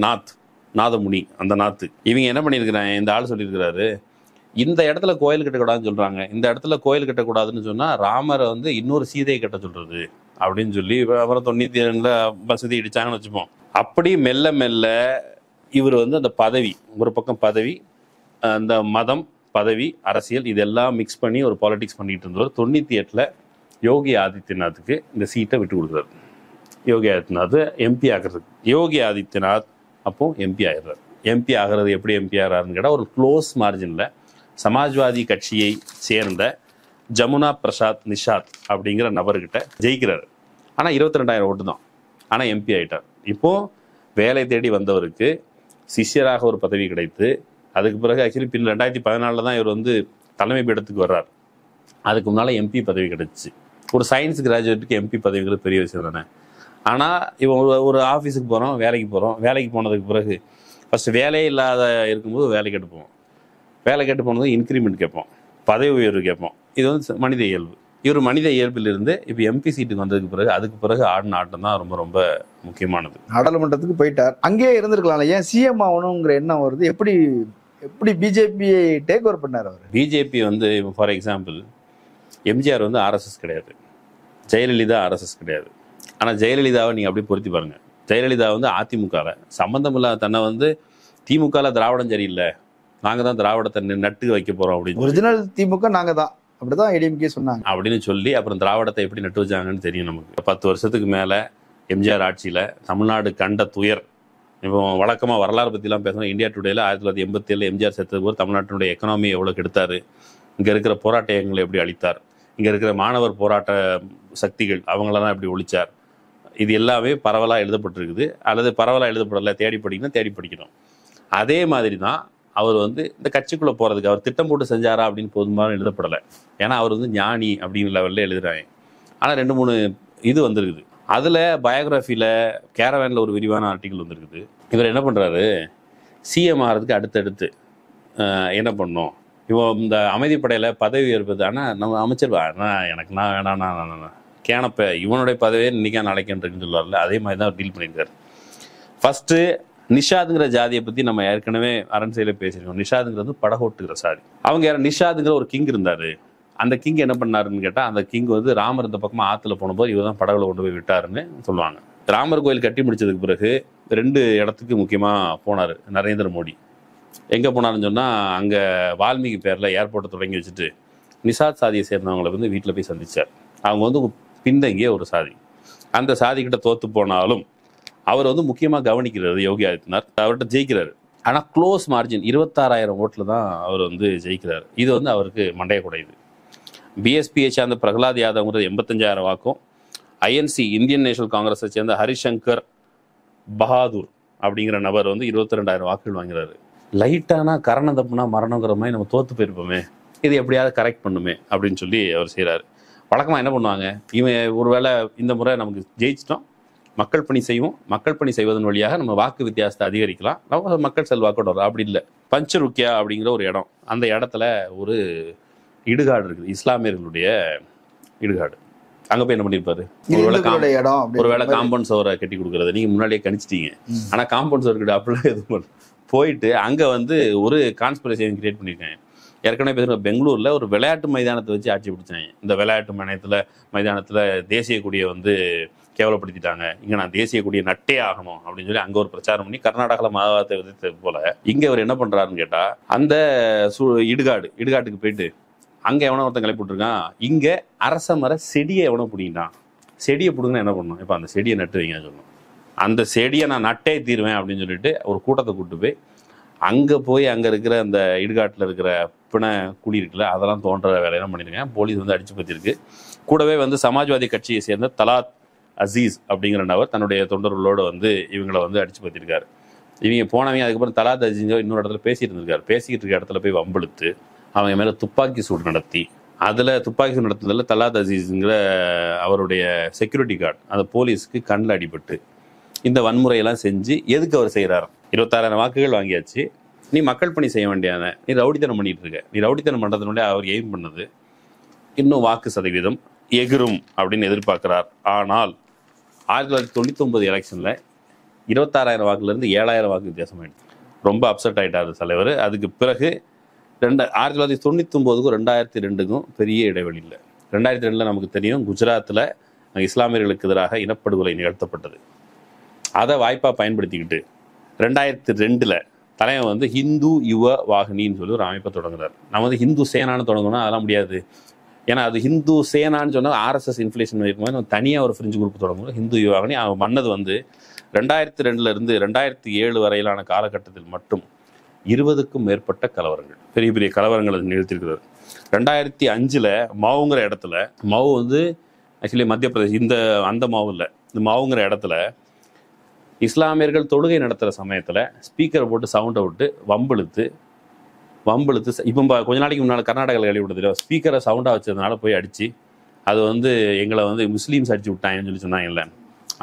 நாதமுனி, அந்த நாத்து. இவங்க என்ன பண்ணியிருக்கிறாங்க, இந்த ஆள் சொல்லியிருக்கிறாரு, இந்த இடத்துல கோயில் கட்டக்கூடாதுன்னு சொல்றாங்க, இந்த இடத்துல கோயில் கட்டக்கூடாதுன்னு சொன்னா ராமரை வந்து இன்னொரு சீதையை கட்ட சொல்றது அப்படின்னு சொல்லி அப்புறம் 92 மசூதி இடிச்சாங்கன்னு வச்சுப்போம். அப்படி மெல்ல மெல்ல இவர் வந்து அந்த பதவி, ஒரு பக்கம் பதவி, அந்த மதம், பதவி, அரசியல் இதெல்லாம் மிக்ஸ் பண்ணி ஒரு பாலிடிக்ஸ் பண்ணிட்டு இருந்தவர் 98 யோகி ஆதித்யநாத்துக்கு இந்த சீட்டை விட்டு கொடுக்குறாரு. யோகி ஆதித்யநாத் எம்பி ஆகிறதுக்கு. யோகி ஆதித்யநாத் அப்போ எம்பி ஆகிடுறாரு. எம்பி ஆகிறது எப்படி எம்பி ஆகிறாருன்னு கேட்டால், ஒரு க்ளோஸ் மார்ஜினில் சமாஜ்வாதி கட்சியை சேர்ந்த ஜமுனா பிரசாத் நிஷாத் அப்படிங்கிற நபர்கிட்ட ஜெயிக்கிறாரு. ஆனால் 22,000 ஓட்டு தான். ஆனால் எம்பி ஆகிட்டார். இப்போது வேலை தேடி வந்தவருக்கு சிஷ்யராக ஒரு பதவி கிடைத்து, அதுக்கு பிறகு ஆக்சுவலி 2014 தான் இவர் வந்து தலைமை பீடத்துக்கு வர்றார். அதுக்கு முன்னால் எம்பி பதவி கிடைச்சிச்சு. ஒரு சயின்ஸ் கிராஜுவேட்டுக்கு எம்பி பதவிங்கிறது பெரிய விஷயம் தானே. ஆனால் இவன் ஒரு ஆஃபீஸுக்கு போகிறோம், வேலைக்கு போனதுக்கு பிறகு ஃபஸ்ட்டு வேலையே இல்லாத இருக்கும்போது வேலை கேட்டு போனது இன்க்ரிமெண்ட் கேட்போம், பதவி உயர்வு கேட்போம். இது வந்து மனித இயல்பு. இவர் மனித இயல்பிலிருந்து இப்போ எம்பி சீட்டுக்கு வந்ததுக்கு அதுக்கு பிறகு ஆடின ஆட்டம் தான் ரொம்ப ரொம்ப முக்கியமானது. நாடாளுமன்றத்துக்கு போயிட்டார், அங்கேயே இருந்திருக்கலாம். ஏன் சிஎம் ஆகணுங்கிற எண்ணம் வருது? எப்படி பிஜேபியை டேக் ஓவர் பண்ணார் அவர்? பிஜேபி வந்து ஃபார் எக்ஸாம்பிள் எம்ஜிஆர் வந்து ஆர்எஸ்எஸ் கிடையாது, ஜெயலலிதா ஆர்எஸ்எஸ் கிடையாது. ஆனால் ஜெயலலிதாவை நீங்கள் அப்படியே பொருத்தி பாருங்கள். ஜெயலலிதா வந்து அதிமுகவில் சம்மந்தம் இல்லாத தன்னை வந்து திமுகவில் திராவிடம் சரியில்லை, நாங்கள் தான் திராவிடத்தை நட்டு வைக்க போகிறோம் அப்படின்னு, ஒரிஜினல் திமுக நாங்கள் தான் அப்படிதான் ஏடிஎம்கே சொன்னாங்க அப்படின்னு சொல்லி அப்புறம் திராவிடத்தை எப்படி நட்டு வச்சாங்கன்னு தெரியும் நமக்கு. 10 வருஷத்துக்கு மேலே எம்ஜிஆர் ஆட்சியில் தமிழ்நாடு கண்ட துயர். இப்போ வழக்கமாக வரலாறு பற்றிலாம் பேசணும். இந்தியா டுடேல 1987 எம்ஜிஆர் செத்தது போது தமிழ்நாட்டினுடைய எக்கனாமி எவ்வளோ கெடுத்தார், இங்கே இருக்கிற போராட்ட இயக்கங்களை எப்படி அழித்தார், இங்கே இருக்கிற மாணவர் போராட்ட சக்திகள் அவங்களெல்லாம் எப்படி ஒழிச்சார், இது எல்லாமே பரவலாக எழுதப்பட்டிருக்குது. அல்லது பரவலாக எழுதப்படலை, தேடி படிக்கணும். அதே மாதிரி தான் அவர் வந்து இந்த கட்சிக்குள்ளே போகிறதுக்கு அவர் திட்டம் போட்டு செஞ்சாரா அப்படின்னு போதுமான எழுதப்படலை. ஏன்னா அவர் வந்து ஞானி அப்படின்னு லெவலில் எழுதுறாங்க. ஆனால் 2-3 இது வந்திருக்குது. அதில் பயோகிராஃபியில் கேரவேனில் ஒரு விரிவான ஆர்டிக்கல் வந்திருக்குது. இவர் என்ன பண்ணுறாரு, சிஎம் ஆகிறதுக்கு அடுத்தடுத்து என்ன பண்ணோம், இப்போ இந்த அமைதிப்படையில் பதவி ஏற்பது. ஆனால் நம்ம அமைச்சர் எனக்கு வேணாம் கேனப்ப இவனுடைய பதவியே இன்றைக்கா நாளைக்குன்னு சொல்லுவார்ல, அதே மாதிரி தான் டீல் பண்ணியிருக்காரு. ஃபஸ்ட்டு நிஷாதுங்கிற ஜாதியை பற்றி நம்ம ஏற்கனவே அரண்சையில் பேசியிருக்கோம். நிஷாதுங்கிறது படகோட்டுகிற சாதி. அவங்க யாரும் நிஷாதுங்கிற ஒரு கிங் இருந்தார். அந்த கிங் என்ன பண்ணாருன்னு கேட்டால், அந்த கிங் வந்து ராமர் இந்த பக்கமாக ஆற்றுல போனபோது இவர் தான் படகுல கொண்டு போய் விட்டாருன்னு சொல்லுவாங்க. ராமர் கோயில் கட்டி முடிச்சதுக்கு பிறகு 2 இடத்துக்கு முக்கியமாக போனார் நரேந்திர மோடி. எங்கே போனாருன்னு சொன்னால், அங்கே வால்மீகி பேரில் ஏர்போர்ட்டை தொடங்கி வச்சுட்டு நிஷாத் சாதியை சேர்ந்தவங்களை வந்து வீட்டில் போய் சந்தித்தார். அவங்க வந்து பின்தங்கிய ஒரு சாதி. அந்த சாதிக்கிட்ட தோற்று போனாலும் அவர் வந்து முக்கியமாக கவனிக்கிறது யோகி ஆதித்யநாத், அவர்கிட்ட ஜெயிக்கிறாரு. ஆனால் க்ளோஸ் மார்ஜின் 26,000 ஓட்டில் தான் அவர் வந்து ஜெயிக்கிறார். இது வந்து அவருக்கு மண்டைய குடையுது. பிஎஸ்பியை சேர்ந்த பிரகலாத் யாதவ்ங்கிறது 85,000 வாக்கும், ஐஎன்சி இந்தியன் நேஷனல் காங்கிரஸை சேர்ந்த ஹரிசங்கர் பஹாதூர் அப்படிங்கிற நபர் வந்து 22,000 வாக்குகள் வாங்கிறாரு. லைட்டானா கரணம் தப்புனா மரணங்கிற மாதிரி நம்ம தோற்று போயிருப்போமே, இது எப்படியாவது கரெக்ட் பண்ணுமே அப்படின்னு சொல்லி அவர் செய்கிறாரு. வழக்கமாக என்ன பண்ணுவாங்க, இவன் ஒருவேளை இந்த முறை நமக்கு ஜெயிச்சிட்டோம், மக்கள் பணி செய்வோம், மக்கள் பணி செய்வதன் வழியாக நம்ம வாக்கு வித்தியாசத்தை அதிகரிக்கலாம், நம்ம மக்கள் செல்வாக்கோட வரும். அப்படி இல்லை, பஞ்சருக்கியா அப்படிங்கிற ஒரு இடம், அந்த இடத்துல ஒரு இடுகாடு இருக்குது, இஸ்லாமியர்களுடைய இடுகாடு. அங்கே போய் என்ன பண்ணியிருப்பாரு, ஒருவேளை காம்பவுண்ட் சவரை கட்டி கொடுக்குறது நீங்கள் முன்னாடியே கணிச்சிட்டீங்க. ஆனால் காம்பவுண்ட் சவர் கிட்ட அப்படிலாம் எதுவும் போயிட்டு அங்கே வந்து ஒரு கான்ஸ்பிரசியை கிரியேட் பண்ணியிருக்காங்க. ஏற்கனவே பேசுகிற பெங்களூரில் ஒரு விளையாட்டு மைதானத்தை வச்சு ஆட்சி பிடிச்சாங்க. இந்த விளையாட்டு மைதானத்தில் தேசிய கொடியை வந்து கேவலப்படுத்திட்டாங்க, இங்கே நான் தேசிய கொடியை நட்டே ஆகணும் அப்படின்னு சொல்லி அங்கே ஒரு பிரச்சாரம் பண்ணி கர்நாடகாவில் மதவாதத்தை விதித்தது போல இங்கே அவர் என்ன பண்ணுறாருன்னு கேட்டால், அந்த இடுகாட்டுக்கு போயிட்டு அங்கே எவனோ ஒருத்தன் கிளப்பி விட்டுருக்கான், இங்கே அரச மர செடியை எவனோ பிடிக்கிட்டான், செடியை பிடுங்கன்னா என்ன பண்ணணும், இப்போ அந்த செடியை நட்டு வைங்கன்னு சொல்லணும், அந்த செடியை நான் நட்டே தீருவேன் அப்படின்னு சொல்லிட்டு ஒரு கூட்டத்தை கூப்பிட்டு போய் அங்கே இருக்கிற அந்த இடுகாட்டில் இருக்கிற பிண குழி இருக்குல்ல, அதெல்லாம் தோன்ற வேலையெல்லாம் பண்ணியிருக்கேன். போலீஸ் வந்து அடிச்சு பற்றிருக்கு. கூடவே வந்து சமாஜ்வாதி கட்சியை சேர்ந்த தலாத் அசீஸ் அப்படிங்கிற நபர் தன்னுடைய தொண்டர்களோடு வந்து இவங்களை வந்து அடிச்சு பற்றிருக்காரு. இவங்க போனவங்க அதுக்கப்புறம் தலாத் அசீஸ் இன்னொரு இடத்துல பேசிக்கிட்டு இருக்க இடத்துல போய் வம்பிழுத்து அவங்க மேலே துப்பாக்கி சூடு நடத்தி, அதில் துப்பாக்கி சூடு நடத்துனதில் தலாத் அசீஸுங்கிற அவருடைய செக்யூரிட்டி கார்டு அந்த போலீஸுக்கு கண்ணில் அடிபட்டு இந்த வன்முறையெல்லாம் செஞ்சு எதுக்கு அவர் செய்கிறார், 26,000 வாக்குகள் வாங்கியாச்சு, நீ மக்கள் பணி செய்ய வேண்டியான, நீ ரவுடித்தனம் பண்ணிட்டு இருக்க, நீ ரவுடித்தனம் பண்ணுறதுனுடைய அவர் எய்ம் பண்ணது இன்னும் வாக்கு சதவீதம் எகிரும் அப்படின்னு எதிர்பார்க்கிறார். ஆனால் 1999 எலெக்ஷனில் 26,000 வாக்குலேருந்து 7,000 வாக்கு வித்தியாசம் ஆயிடுச்சு. ரொம்ப அப்செட் ஆகிட்டார் தலைவர். அதுக்கு பிறகு 1999க்கும் 2002க்கும் பெரிய இடைவெளி இல்லை. 2002 நமக்கு தெரியும், குஜராத்தில் இஸ்லாமியர்களுக்கு எதிராக இனப்படுகொலை நிகழ்த்தப்பட்டது. அதை வாய்ப்பாக பயன்படுத்திக்கிட்டு 2002 தலைவன் வந்து ஹிந்து யுவ வாகினின்னு சொல்லி ஒரு அமைப்பை தொடங்குறாரு. நம்ம வந்து ஹிந்து சேனான்னு தொடங்கணும், அதெல்லாம் முடியாது, ஏன்னா அது ஹிந்து சேனான்னு சொன்னால் ஆர்எஸ்எஸ் இன்ஃப்ளேஷன் இருக்கும்போது நம்ம தனியாக ஒரு ஃப்ரெஞ்சு குரூப் தொடங்கணும். ஹிந்து யுவ வாகினி அவன் மன்னது வந்து 2002 2007 வரையிலான காலகட்டத்தில் மட்டும் 20க்கும் மேற்பட்ட கலவரங்கள், பெரிய பெரிய கலவரங்களை நிகழ்த்திருக்கிறார். 2005 மாவுங்கிற இடத்துல, மாவு வந்து ஆக்சுவலி மத்திய பிரதேஷ், அந்த மாவு இல்லை, இந்த மாவுங்கிற இடத்துல இஸ்லாமியர்கள் தொழுகை நடத்துகிற சமயத்தில் ஸ்பீக்கரை போட்டு சவுண்டை விட்டு வம்பிழுத்து இப்போ கொஞ்ச நாளைக்கு முன்னால் கர்நாடகாவில் கழிவு விடுறது, ஸ்பீக்கரை சவுண்டாக வச்சதுனால போய் அடித்து அது வந்து எங்களை வந்து முஸ்லீம்ஸ் அடிச்சு விட்டாங்கன்னு சொல்லி சொன்னாங்கல்ல,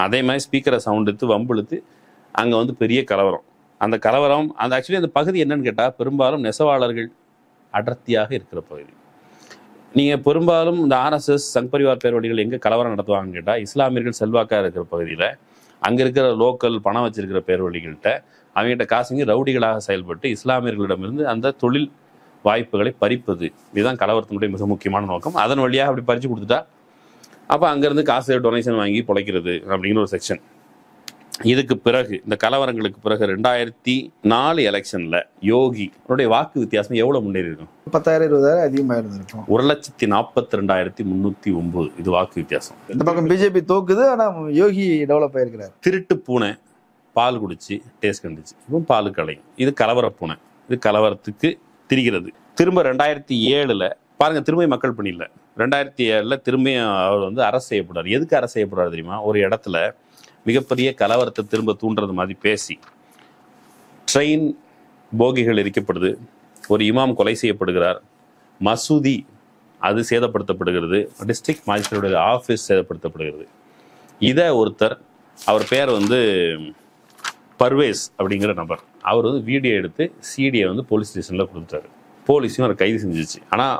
அதே மாதிரி ஸ்பீக்கரை சவுண்ட் எடுத்து வம்பிழுத்து அங்கே வந்து பெரிய கலவரம். அந்த கலவரம் ஆக்சுவலி அந்த பகுதி என்னன்னு கேட்டால் பெரும்பாலும் நெசவாளர்கள் அடர்த்தியாக இருக்கிற பகுதி. நீங்கள் பெரும்பாலும் இந்த ஆர்எஸ்எஸ் சங் பரிவார் பேர்வழிகள் எங்கே கலவரம் நடத்துவாங்கன்னு கேட்டால் இஸ்லாமியர்கள் செல்வாக்காக இருக்கிற பகுதியில், அங்கே இருக்கிற லோக்கல் பணம் வச்சிருக்கிற பேர்வழிகள்கிட்ட அவங்ககிட்ட காசுங்க ரவுடிகளாக செயல்பட்டு இஸ்லாமியர்களிடமிருந்து அந்த தொழில் வாய்ப்புகளை பறிப்பது, இதுதான் கலவரத்தினுடைய மிக முக்கியமான நோக்கம். அதன் வழியாக அப்படி பறித்து கொடுத்துட்டா அப்போ அங்கேருந்து காசு டொனேஷன் வாங்கி பிழைக்கிறது அப்படிங்கிற ஒரு செக்ஷன். இதுக்கு பிறகு இந்த கலவரங்களுக்கு பிறகு 2004 எலெக்ஷனில் யோகி வாக்கு வித்தியாசம் எவ்வளோ முன்னேறி இருக்கும், 10,000-20,000 அதிகமாக இருந்திருக்கும். 1,42,209 இது வாக்கு வித்தியாசம். இந்த பக்கம் பிஜேபி தோக்குது, ஆனால் யோகி டெவலப் ஆயிருக்கிறார். திருட்டு பூனை பால் குடிச்சு டேஸ்ட் கண்டுச்சு, இப்போ பால் கலையும். இது கலவர பூனை, இது கலவரத்துக்கு திரிகிறது. திரும்ப 2007 பாருங்க, திரும்ப மக்கள் பணி இல்லை, 2007 திரும்பியும் அவர் வந்து அரசு செய்யப்படுறார். எதுக்கு அரசு செய்யப்படுறாரு தெரியுமா, ஒரு இடத்துல மிகப்பெரிய கலவரத்தை திரும்ப தூண்டுறது மாதிரி பேசி ட்ரெயின் போகிகள் எரிக்கப்படுது, ஒரு இமாம் கொலை செய்யப்படுகிறார், மசூதி அது சேதப்படுத்தப்படுகிறது, டிஸ்ட்ரிக்ட் மாஜிஸ்ட்ரேட் ஆஃபீஸ் சேதப்படுத்தப்படுகிறது. இதை ஒருத்தர், அவர் பேர் வந்து பர்வேஸ் அப்படிங்கிற நபர், அவர் வந்து வீடியோ எடுத்து சிடியை வந்து போலீஸ் ஸ்டேஷனில் கொடுத்துட்டாரு. போலீஸையும் அவர் கைது செஞ்சிச்சு. ஆனால்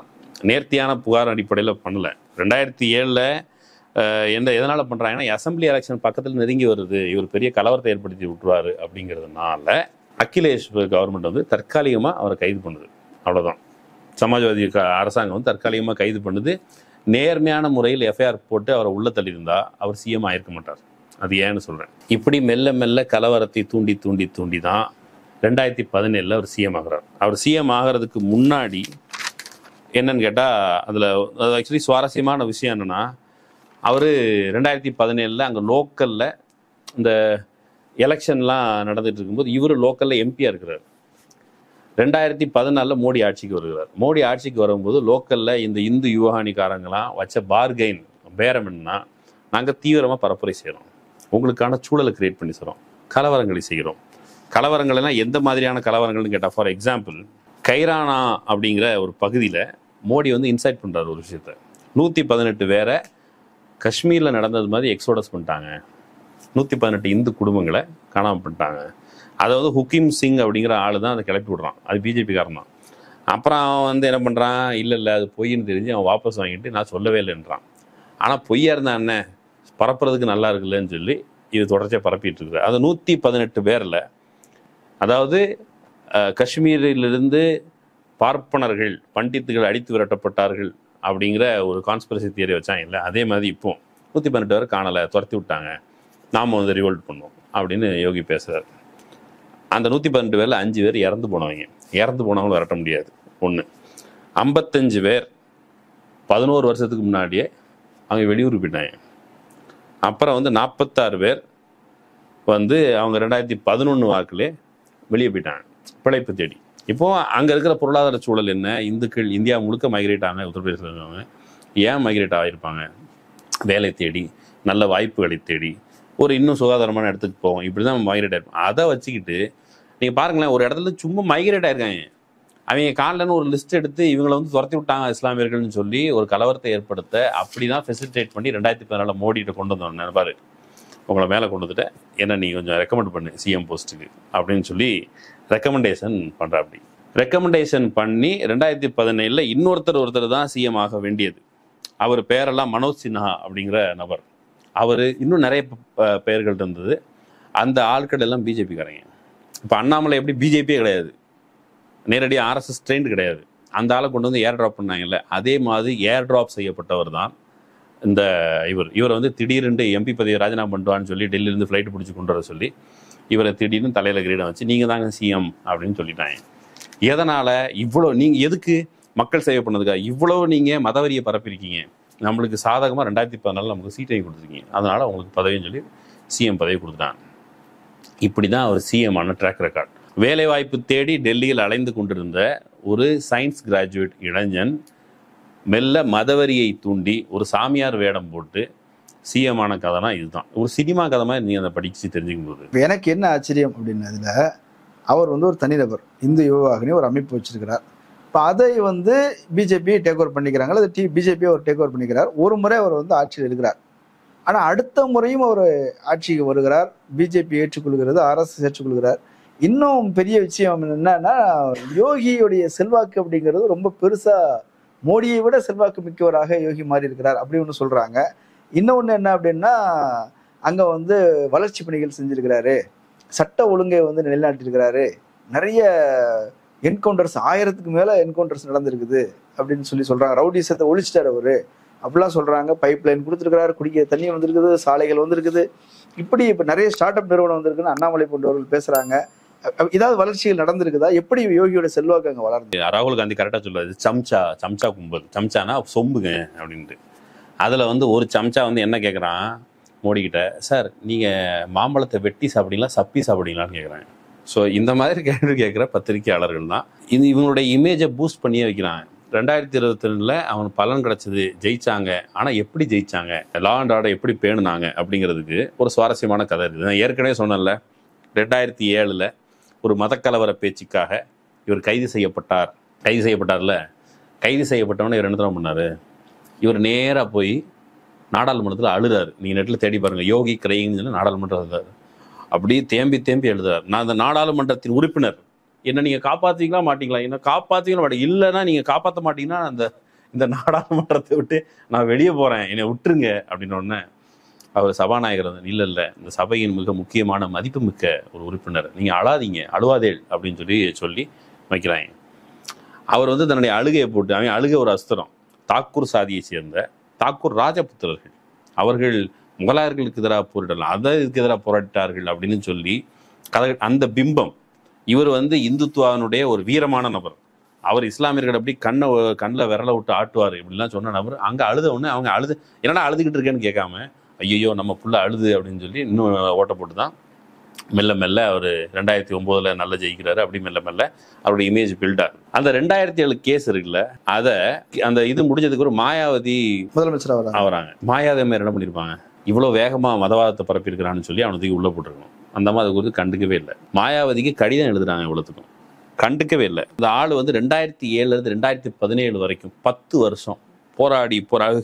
நேர்த்தியான புகார் அடிப்படையில் பண்ணலை. 2007 எதனால் பண்ணுறாங்கன்னா, அசம்பிளி எலெக்ஷன் பக்கத்தில் நெருங்கி வருது, இவர் பெரிய கலவரத்தை ஏற்படுத்தி விட்டுருவார் அப்படிங்கிறதுனால அகிலேஷ் கவர்மெண்ட் வந்து தற்காலிகமாக அவரை கைது பண்ணுது. அவ்வளோதான். சமாஜ்வாதி அரசாங்கம் வந்து தற்காலிகமாக கைது பண்ணுது. நேர்மையான முறையில் எஃப்ஐஆர் போட்டு அவரை உள்ள தள்ளியிருந்தா அவர் சிஎம் ஆயிருக்க மாட்டார். அது ஏன்னு சொல்கிறேன். இப்படி மெல்ல மெல்ல கலவரத்தை தூண்டி தூண்டி தூண்டி தான் 2017 அவர் சிஎம் ஆகிறார். அவர் சிஎம் ஆகிறதுக்கு முன்னாடி என்னன்னு கேட்டால், அதில் ஆக்சுவலி சுவாரஸ்யமான விஷயம் என்னென்னா, அவர் 2017 அங்கே லோக்கலில் இந்த எலெக்ஷன்லாம் நடந்துட்டு இருக்கும்போது இவர் லோக்கலில் எம்பியாக இருக்கிறார். 2014 மோடி ஆட்சிக்கு வருகிறார். மோடி ஆட்சிக்கு வரும்போது லோக்கலில் இந்த இந்து யுவகானிக்காரங்களாம் வச்ச பார்கெயின் பேரம் என்னன்னா, நாங்கள் தீவிரமாக பரப்புரை செய்கிறோம், உங்களுக்கான சூழலை கிரியேட் பண்ணி தரோம், கலவரங்களை செய்கிறோம். கலவரங்கள்லாம் எந்த மாதிரியான கலவரங்கள்னு கேட்டால், ஃபார் எக்ஸாம்பிள் கைரானா அப்படிங்கிற ஒரு பகுதியில் மோடி வந்து இன்சைட் பண்ணுறாரு ஒரு விஷயத்த. 118 பேரை காஷ்மீரில் நடந்தது மாதிரி எக்ஸோடஸ் பண்ணிட்டாங்க. 118 இந்து குடும்பங்களை காணாமல் பண்ணிட்டாங்க. அதை வந்து ஹுக்கிம் சிங் அப்படிங்கிற ஆள் தான் அதை கிளப்பி விடுறான். அது பிஜேபிக்காரன் தான். அப்புறம் அவன் வந்து என்ன பண்ணுறான், இல்லை அது பொய்ன்னு தெரிஞ்சு அவன் வாபஸ் வாங்கிட்டு நான் சொல்லவே இல்லைன்றான். ஆனால் பொய்யா இருந்தா என்ன, பரப்புறதுக்கு நல்லா இருக்குல்லன்னு சொல்லி இது தொடர்ச்சியாக பரப்பிட்டு இருக்குது. அது 118 பேரில், அதாவது காஷ்மீரிலிருந்து பார்ப்பனர்கள் பண்டித்துகள் அடித்து விரட்டப்பட்டார்கள் அப்படிங்கிற ஒரு கான்ஸ்பிரசி தியரி வச்சாங்க இல்லை, அதே மாதிரி இப்போ 118 பேர் காணலை, துரத்தி விட்டாங்க, நாம் வந்து ரிவோல்ட் பண்ணோம் அப்படின்னு யோகி பேசுகிறார். அந்த 118 பேரில் 5 பேர் இறந்து போனவங்க. இறந்து போனவங்களும் விரட்ட முடியாது. 55 பேர் 11 வருஷத்துக்கு முன்னாடியே அவங்க வெளியூர் போயிட்டாங்க. அப்புறம் வந்து 46 பேர் வந்து அவங்க 2011 வாக்கிலே வெளியே போயிட்டாங்க பிழைப்பு தேடி. இப்போது அங்கே இருக்கிற பொருளாதார சூழல் என்ன, இந்துக்கள் இந்தியா முழுக்க மைக்ரேட் ஆனாங்க. உத்தரப்பிரதேசில் இருக்கவங்க ஏன் மைக்ரேட் ஆகியிருப்பாங்க, வேலை தேடி, நல்ல வாய்ப்புகளை தேடி, ஒரு இன்னும் சுகாதாரமான இடத்துக்கு போவோம், இப்படி தான் மைக்ரேட் ஆகிருப்போம். அதை வச்சுக்கிட்டு நீங்கள் பாருங்களேன், ஒரு இடத்துல சும்மா மைக்ரேட் ஆகிருக்காங்க. அவங்க காலிலன்னு ஒரு லிஸ்ட் எடுத்து இவங்களை வந்து துரத்தி விட்டாங்க இஸ்லாமியர்கள்னு சொல்லி ஒரு கலவரத்தை ஏற்படுத்த அப்படி தான் ஃபெசிலிட்டேட் பண்ணி 2014 மோடிகிட்ட கொண்டு வந்தோம். நினைப்பாரு, உங்களை மேலே கொண்டு வந்துட்டேன், ஏன்னா நீ கொஞ்சம் ரெக்கமெண்ட் பண்ணு சிஎம் போஸ்ட்டுக்கு அப்படின்னு சொல்லி ரெக்கமெண்டேஷன் பண்ணுறா. அப்படி ரெக்கமெண்டேஷன் பண்ணி 2017 ஒருத்தர் தான் சிஎம் ஆக வேண்டியது. அவர் பேரெல்லாம் மனோஜ் சின்ஹா அப்படிங்கிற நபர். அவர் இன்னும் நிறைய பெயர்கள் இருந்தது. அந்த ஆட்கள் எல்லாம் பிஜேபிக்காரங்க. இப்போ அண்ணாமலை எப்படி பிஜேபியே கிடையாது, நேரடியாக ஆர்எஸ்எஸ் ட்ரெயின்டு கிடையாது, அந்த ஆளை கொண்டு வந்து ஏர் ட்ராப் பண்ணாங்கல்ல, அதே மாதிரி ஏர் ட்ராப் செய்யப்பட்டவர் தான் இந்த இவர் வந்து திடீரென்று எம்பி பதவியை ராஜினாமா பண்ணுவான்னு சொல்லி டெல்லியிலேருந்து ஃப்ளைட்டு பிடிச்சி கொண்டு வர சொல்லி இவரை திடீர்னு தலையில் கிரீடம் வச்சு நீங்கள் தாங்க சிஎம் அப்படின்னு சொல்லிட்டாங்க. எதனால் இவ்வளோ, நீங்கள் எதுக்கு மக்கள் சேவை பண்ணதுக்கா இவ்வளோ நீங்கள் மதவரியை பரப்பியிருக்கீங்க, நம்மளுக்கு சாதகமாக 2014 நமக்கு சீட்டையும் கொடுத்துருக்கீங்க, அதனால் அவங்களுக்கு பதவின்னு சொல்லி சிஎம் பதவி கொடுத்துட்டாங்க. இப்படி தான் அவர் சிஎம் ஆன ட்ராக் ரெக்கார்ட். வேலைவாய்ப்பு தேடி டெல்லியில் அலைந்து கொண்டிருந்த ஒரு சயின்ஸ் கிராஜுவேட் இளைஞன் மெல்ல மதவரியை தூண்டி ஒரு சாமியார் வேடம் போட்டு சிஎம் ஆன கதைனா இதுதான். ஒரு சினிமா கதை மாதிரி நீங்கள் அதை படித்து தெரிஞ்சுக்கும் போது எனக்கு என்ன ஆச்சரியம் அப்படின்னதுல, அவர் வந்து ஒரு தனிநபர், இந்து யுவவாகினி ஒரு அமைப்பு வச்சிருக்கிறார். இப்போ அதை வந்து பிஜேபி டேக் ஓவர் பண்ணிக்கிறாங்க, அது பிஜேபி அவர் டேக் ஓவர் பண்ணிக்கிறார். ஒரு முறை அவர் வந்து ஆட்சியில் இருக்கிறார். ஆனால் அடுத்த முறையும் அவர் ஆட்சிக்கு வருகிறார், பிஜேபி ஏற்றுக்கொள்கிறது, ஆர்எஸ்எஸ் ஏற்றுக்கொள்கிறார். இன்னும் பெரிய விஷயம் என்னன்னா, யோகியுடைய செல்வாக்கு அப்படிங்கிறது ரொம்ப பெருசா, மோடியை விட செல்வாக்கு மிக்கவராக யோகி மாறி இருக்கிறார் அப்படி ஒன்று சொல்றாங்க. இன்னொன்று என்ன அப்படின்னா, அங்கே வந்து வளர்ச்சி பணிகள் செஞ்சிருக்கிறாரு, சட்ட ஒழுங்கை வந்து நிலைநாட்டியிருக்கிறாரு, நிறைய என்கவுண்டர்ஸ் 1000க்கு மேலே என்கவுண்டர்ஸ் நடந்திருக்குது அப்படின்னு சொல்றாங்க. ரவுடிசத்தை ஒழிச்சிட்டார் அவரு அப்படிலாம் சொல்றாங்க. பைப் லைன் கொடுத்துருக்கிறாரு, குடிக்க தண்ணி வந்திருக்குது, சாலைகள் வந்திருக்குது, இப்படி இப்போ நிறைய ஸ்டார்ட் அப் நிறுவனம் வந்திருக்குன்னு அண்ணாமலை போன்றவர்கள் பேசுறாங்க. ஏதாவது வளர்ச்சிகள் நடந்திருக்குதா? எப்படி யோகியோட செல்வாக்கு அங்கே வளர்ந்து? ராகுல் காந்தி கரெக்டாக சொல்லுவாரு, சம்சா கும்பல், சம்சானா சொம்புங்க அப்படின்ட்டு. அதில் வந்து ஒரு சம்சா வந்து என்ன கேட்குறான் மோடி கிட்ட, சார் நீங்கள் மாம்பழத்தை வெட்டி சாப்பிட்டீங்களா சப்பி சாப்பிட்டீங்களான்னு கேட்குறாங்க. ஸோ இந்த மாதிரி கேள்வி கேட்குற பத்திரிகையாளர்கள் தான் இது இவங்களுடைய இமேஜை பூஸ்ட் பண்ணியே வைக்கிறாங்க. 2022 அவனுக்கு பலன் கிடைச்சது, ஜெயிச்சாங்க. ஆனால் எப்படி ஜெயிச்சாங்க, லா அண்ட் ஆர்டர் எப்படி பேணுனாங்க அப்படிங்கிறதுக்கு ஒரு சுவாரஸ்யமான கதை இருக்குது. நான் ஏற்கனவே சொன்னேன்ல, 2007 ஒரு மதக்கலவர பேச்சுக்காக இவர் கைது செய்யப்பட்டார்ல. கைது செய்யப்பட்டவனே இவர் என்ன தான் பண்ணார், இவர் நேராக போய் நாடாளுமன்றத்தில் அழுறாரு. நீங்கள் நெட்டில் தேடி பாருங்கள், யோகி கிரையின்னு சொல்லி நாடாளுமன்றம் எழுதாரு. அப்படியே தேம்பி எழுதுறாரு, நான் அந்த நாடாளுமன்றத்தின் உறுப்பினர், என்ன நீங்கள் காப்பாற்றுவீங்களா மாட்டீங்களா, என்ன காப்பாற்றுவீங்களா மாட்டீங்க, இல்லைன்னா நீங்கள் காப்பாற்ற மாட்டீங்கன்னா இந்த நாடாளுமன்றத்தை விட்டு நான் வெளியே போகிறேன், என்னை விட்டுருங்க அப்படின்னோடனே அவர் சபாநாயகர் இல்லை இந்த சபையின் மிக முக்கியமான மதிப்புமிக்க ஒரு உறுப்பினர், நீங்கள் அழாதீங்க, அழுவாதேள் அப்படின்னு சொல்லி வைக்கிறாங்க. அவர் வந்து தன்னுடைய அழுகையை போட்டு, அவன் அழுகை ஒரு அஸ்திரம். தாக்கூர் சாதியை சேர்ந்த தாக்கூர் ராஜபுத்திரர்கள் அவர்கள் முகலாயர்களுக்கு எதிராக போரிடலாம், அதற்கு எதிராக போராட்டார்கள் அப்படின்னு சொல்லி அந்த பிம்பம். இவர் வந்து இந்துத்துவானுடைய ஒரு வீரமான நபர். அவர் இஸ்லாமியர்கள் அப்படி கண்ணில் விரலை விட்டு ஆட்டுவார் இப்படிலாம் சொன்ன நபர். அங்கே அழுத உடனே அவங்க என்னடா அழுதுகிட்டு இருக்கேன்னு கேட்காம, ஐயோ நம்ம புள்ள அழுது அப்படின்னு சொல்லி இன்னும் ஓட்ட போட்டு தான் மெல்ல மெல்ல அவர் 2009 நல்ல ஜெயிக்கிறாரு. அப்படி மெல்ல மெல்ல அவருடைய இமேஜ் பில்ட் ஆகும். அந்த 2007 கேஸ் இருக்குல்ல, அதை அந்த இது முடிஞ்சதுக்கு ஒரு மாயாவதி முதலமைச்சர் ஆகுறாங்க. மாயாவதி அம்மையார் என்ன பண்ணியிருப்பாங்க, இவ்வளோ வேகமாக மதவாதத்தை பரப்பியிருக்கிறான்னு சொல்லி அவனுக்கு உள்ள போட்டிருக்கணும். அந்த மாதிரி அதை குறித்து கண்டுக்கவே இல்லை. மாயாவதிக்கு கடிதம் எழுதுறாங்க இவ்வளோத்துக்கும், கண்டுக்கவே இல்லை. இந்த ஆள் வந்து 2007 2017 வரைக்கும் 10 வருஷம் போராடி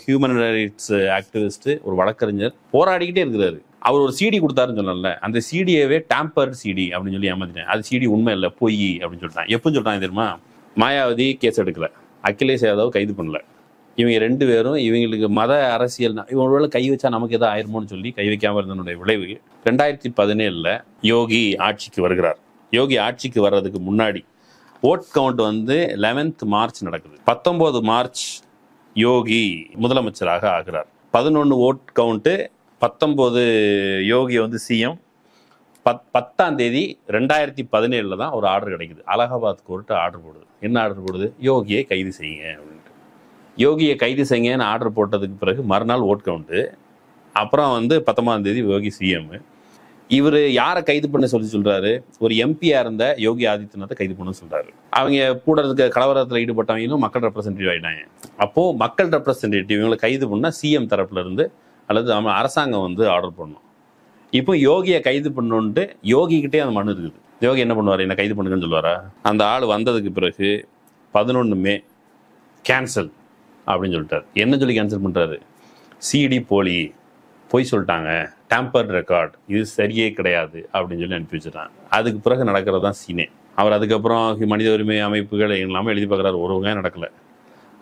ஹியூமன் ரைட்ஸ் ஆக்டிவிஸ்ட், ஒரு வழக்கறிஞர் போராடிக்கிட்டே இருக்கிறாரு. அவர் ஒரு சிடி கொடுத்தாருன்னு சொன்னால, அந்த சிடியவே டேம்பர்ட் சிடி அப்படின்னு சொல்லி ஏமாத்திட்டேன். அது சிடி உண்மை இல்லை, பொய் அப்படின்னு சொல்லிட்டான். எப்போன்னு சொல்லிட்டாங்க தெரியுமா? மாயாவதி கேஸ் எடுக்கல, அகிலேஷ் யாதவ் கைது பண்ணல. இவங்க 2 பேரும் இவங்களுக்கு மத அரசியல் இவங்களோட கை வச்சா நமக்கு எதாவது ஆயிருமோன்னு சொல்லி கை வைக்காம இருந்தனுடைய விளைவு 2017 யோகி ஆட்சிக்கு வருகிறார். யோகி ஆட்சிக்கு வர்றதுக்கு முன்னாடி ஓட் கவுண்ட் வந்து 11th மார்ச் நடக்குது. 19 மார்ச் யோகி முதலமைச்சராக ஆகிறார். 11 ஓட் கவுண்ட்டு, 19 யோகி வந்து சிஎம். 10ஆம் தேதி 2017 தான் ஒரு ஆர்டர் கிடைக்குது. அலகாபாத் கோர்ட்டு ஆர்டர் போடுது. என்ன ஆர்டர் போடுது? யோகியை கைது செய்யுங்க அப்படின்ட்டு. யோகியை கைது செய்யுங்கன்னு ஆர்டர் போட்டதுக்கு பிறகு மறுநாள் ஓட் கவுண்ட்டு. அப்புறம் வந்து 19ஆம் தேதி யோகி சிஎம். இவர் யாரை கைது பண்ண சொல்றாரு? ஒரு எம்பியா இருந்த யோகி ஆதித்யநாத்தை கைது பண்ண சொல்றாரு. அவங்க கூட இருக்க கலவரத்தில் ஈடுபட்டவங்களும் மக்கள் ரெப்ரசன்டேட்டிவ் ஆயிட்டாங்க. அப்போ மக்கள் ரெப்ரசன்டேட்டிவ் இவங்களை கைது பண்ணா சிஎம் தரப்புல இருந்து அல்லது அரசாங்கம் வந்து ஆர்டர் பண்ணும். இப்போ யோகியை கைது பண்ணணுன்ட்டு யோகி கிட்டே அந்த மனு இருக்குது. யோகி என்ன பண்ணுவார்? என்ன கைது பண்ணுங்கன்னு சொல்லுவாரா? அந்த ஆள் வந்ததுக்கு பிறகு 11 மே கேன்சல் அப்படின்னு சொல்லிட்டார். என்ன சொல்லி கேன்சல் பண்றாரு? சிடி போலி, போய் சொல்லிட்டாங்க, டேம்பர்ட் ரெக்கார்ட், இது சரியே கிடையாது அப்படின்னு சொல்லி அனுப்பி வச்சுட்டாங்க. அதுக்கு பிறகு நடக்கிறது தான் சீனே. அவர் அதுக்கப்புறம் மனித உரிமை அமைப்புகள் எல்லாமே எழுதி பார்க்குறாரு, ஒரு வகையாக நடக்கலை.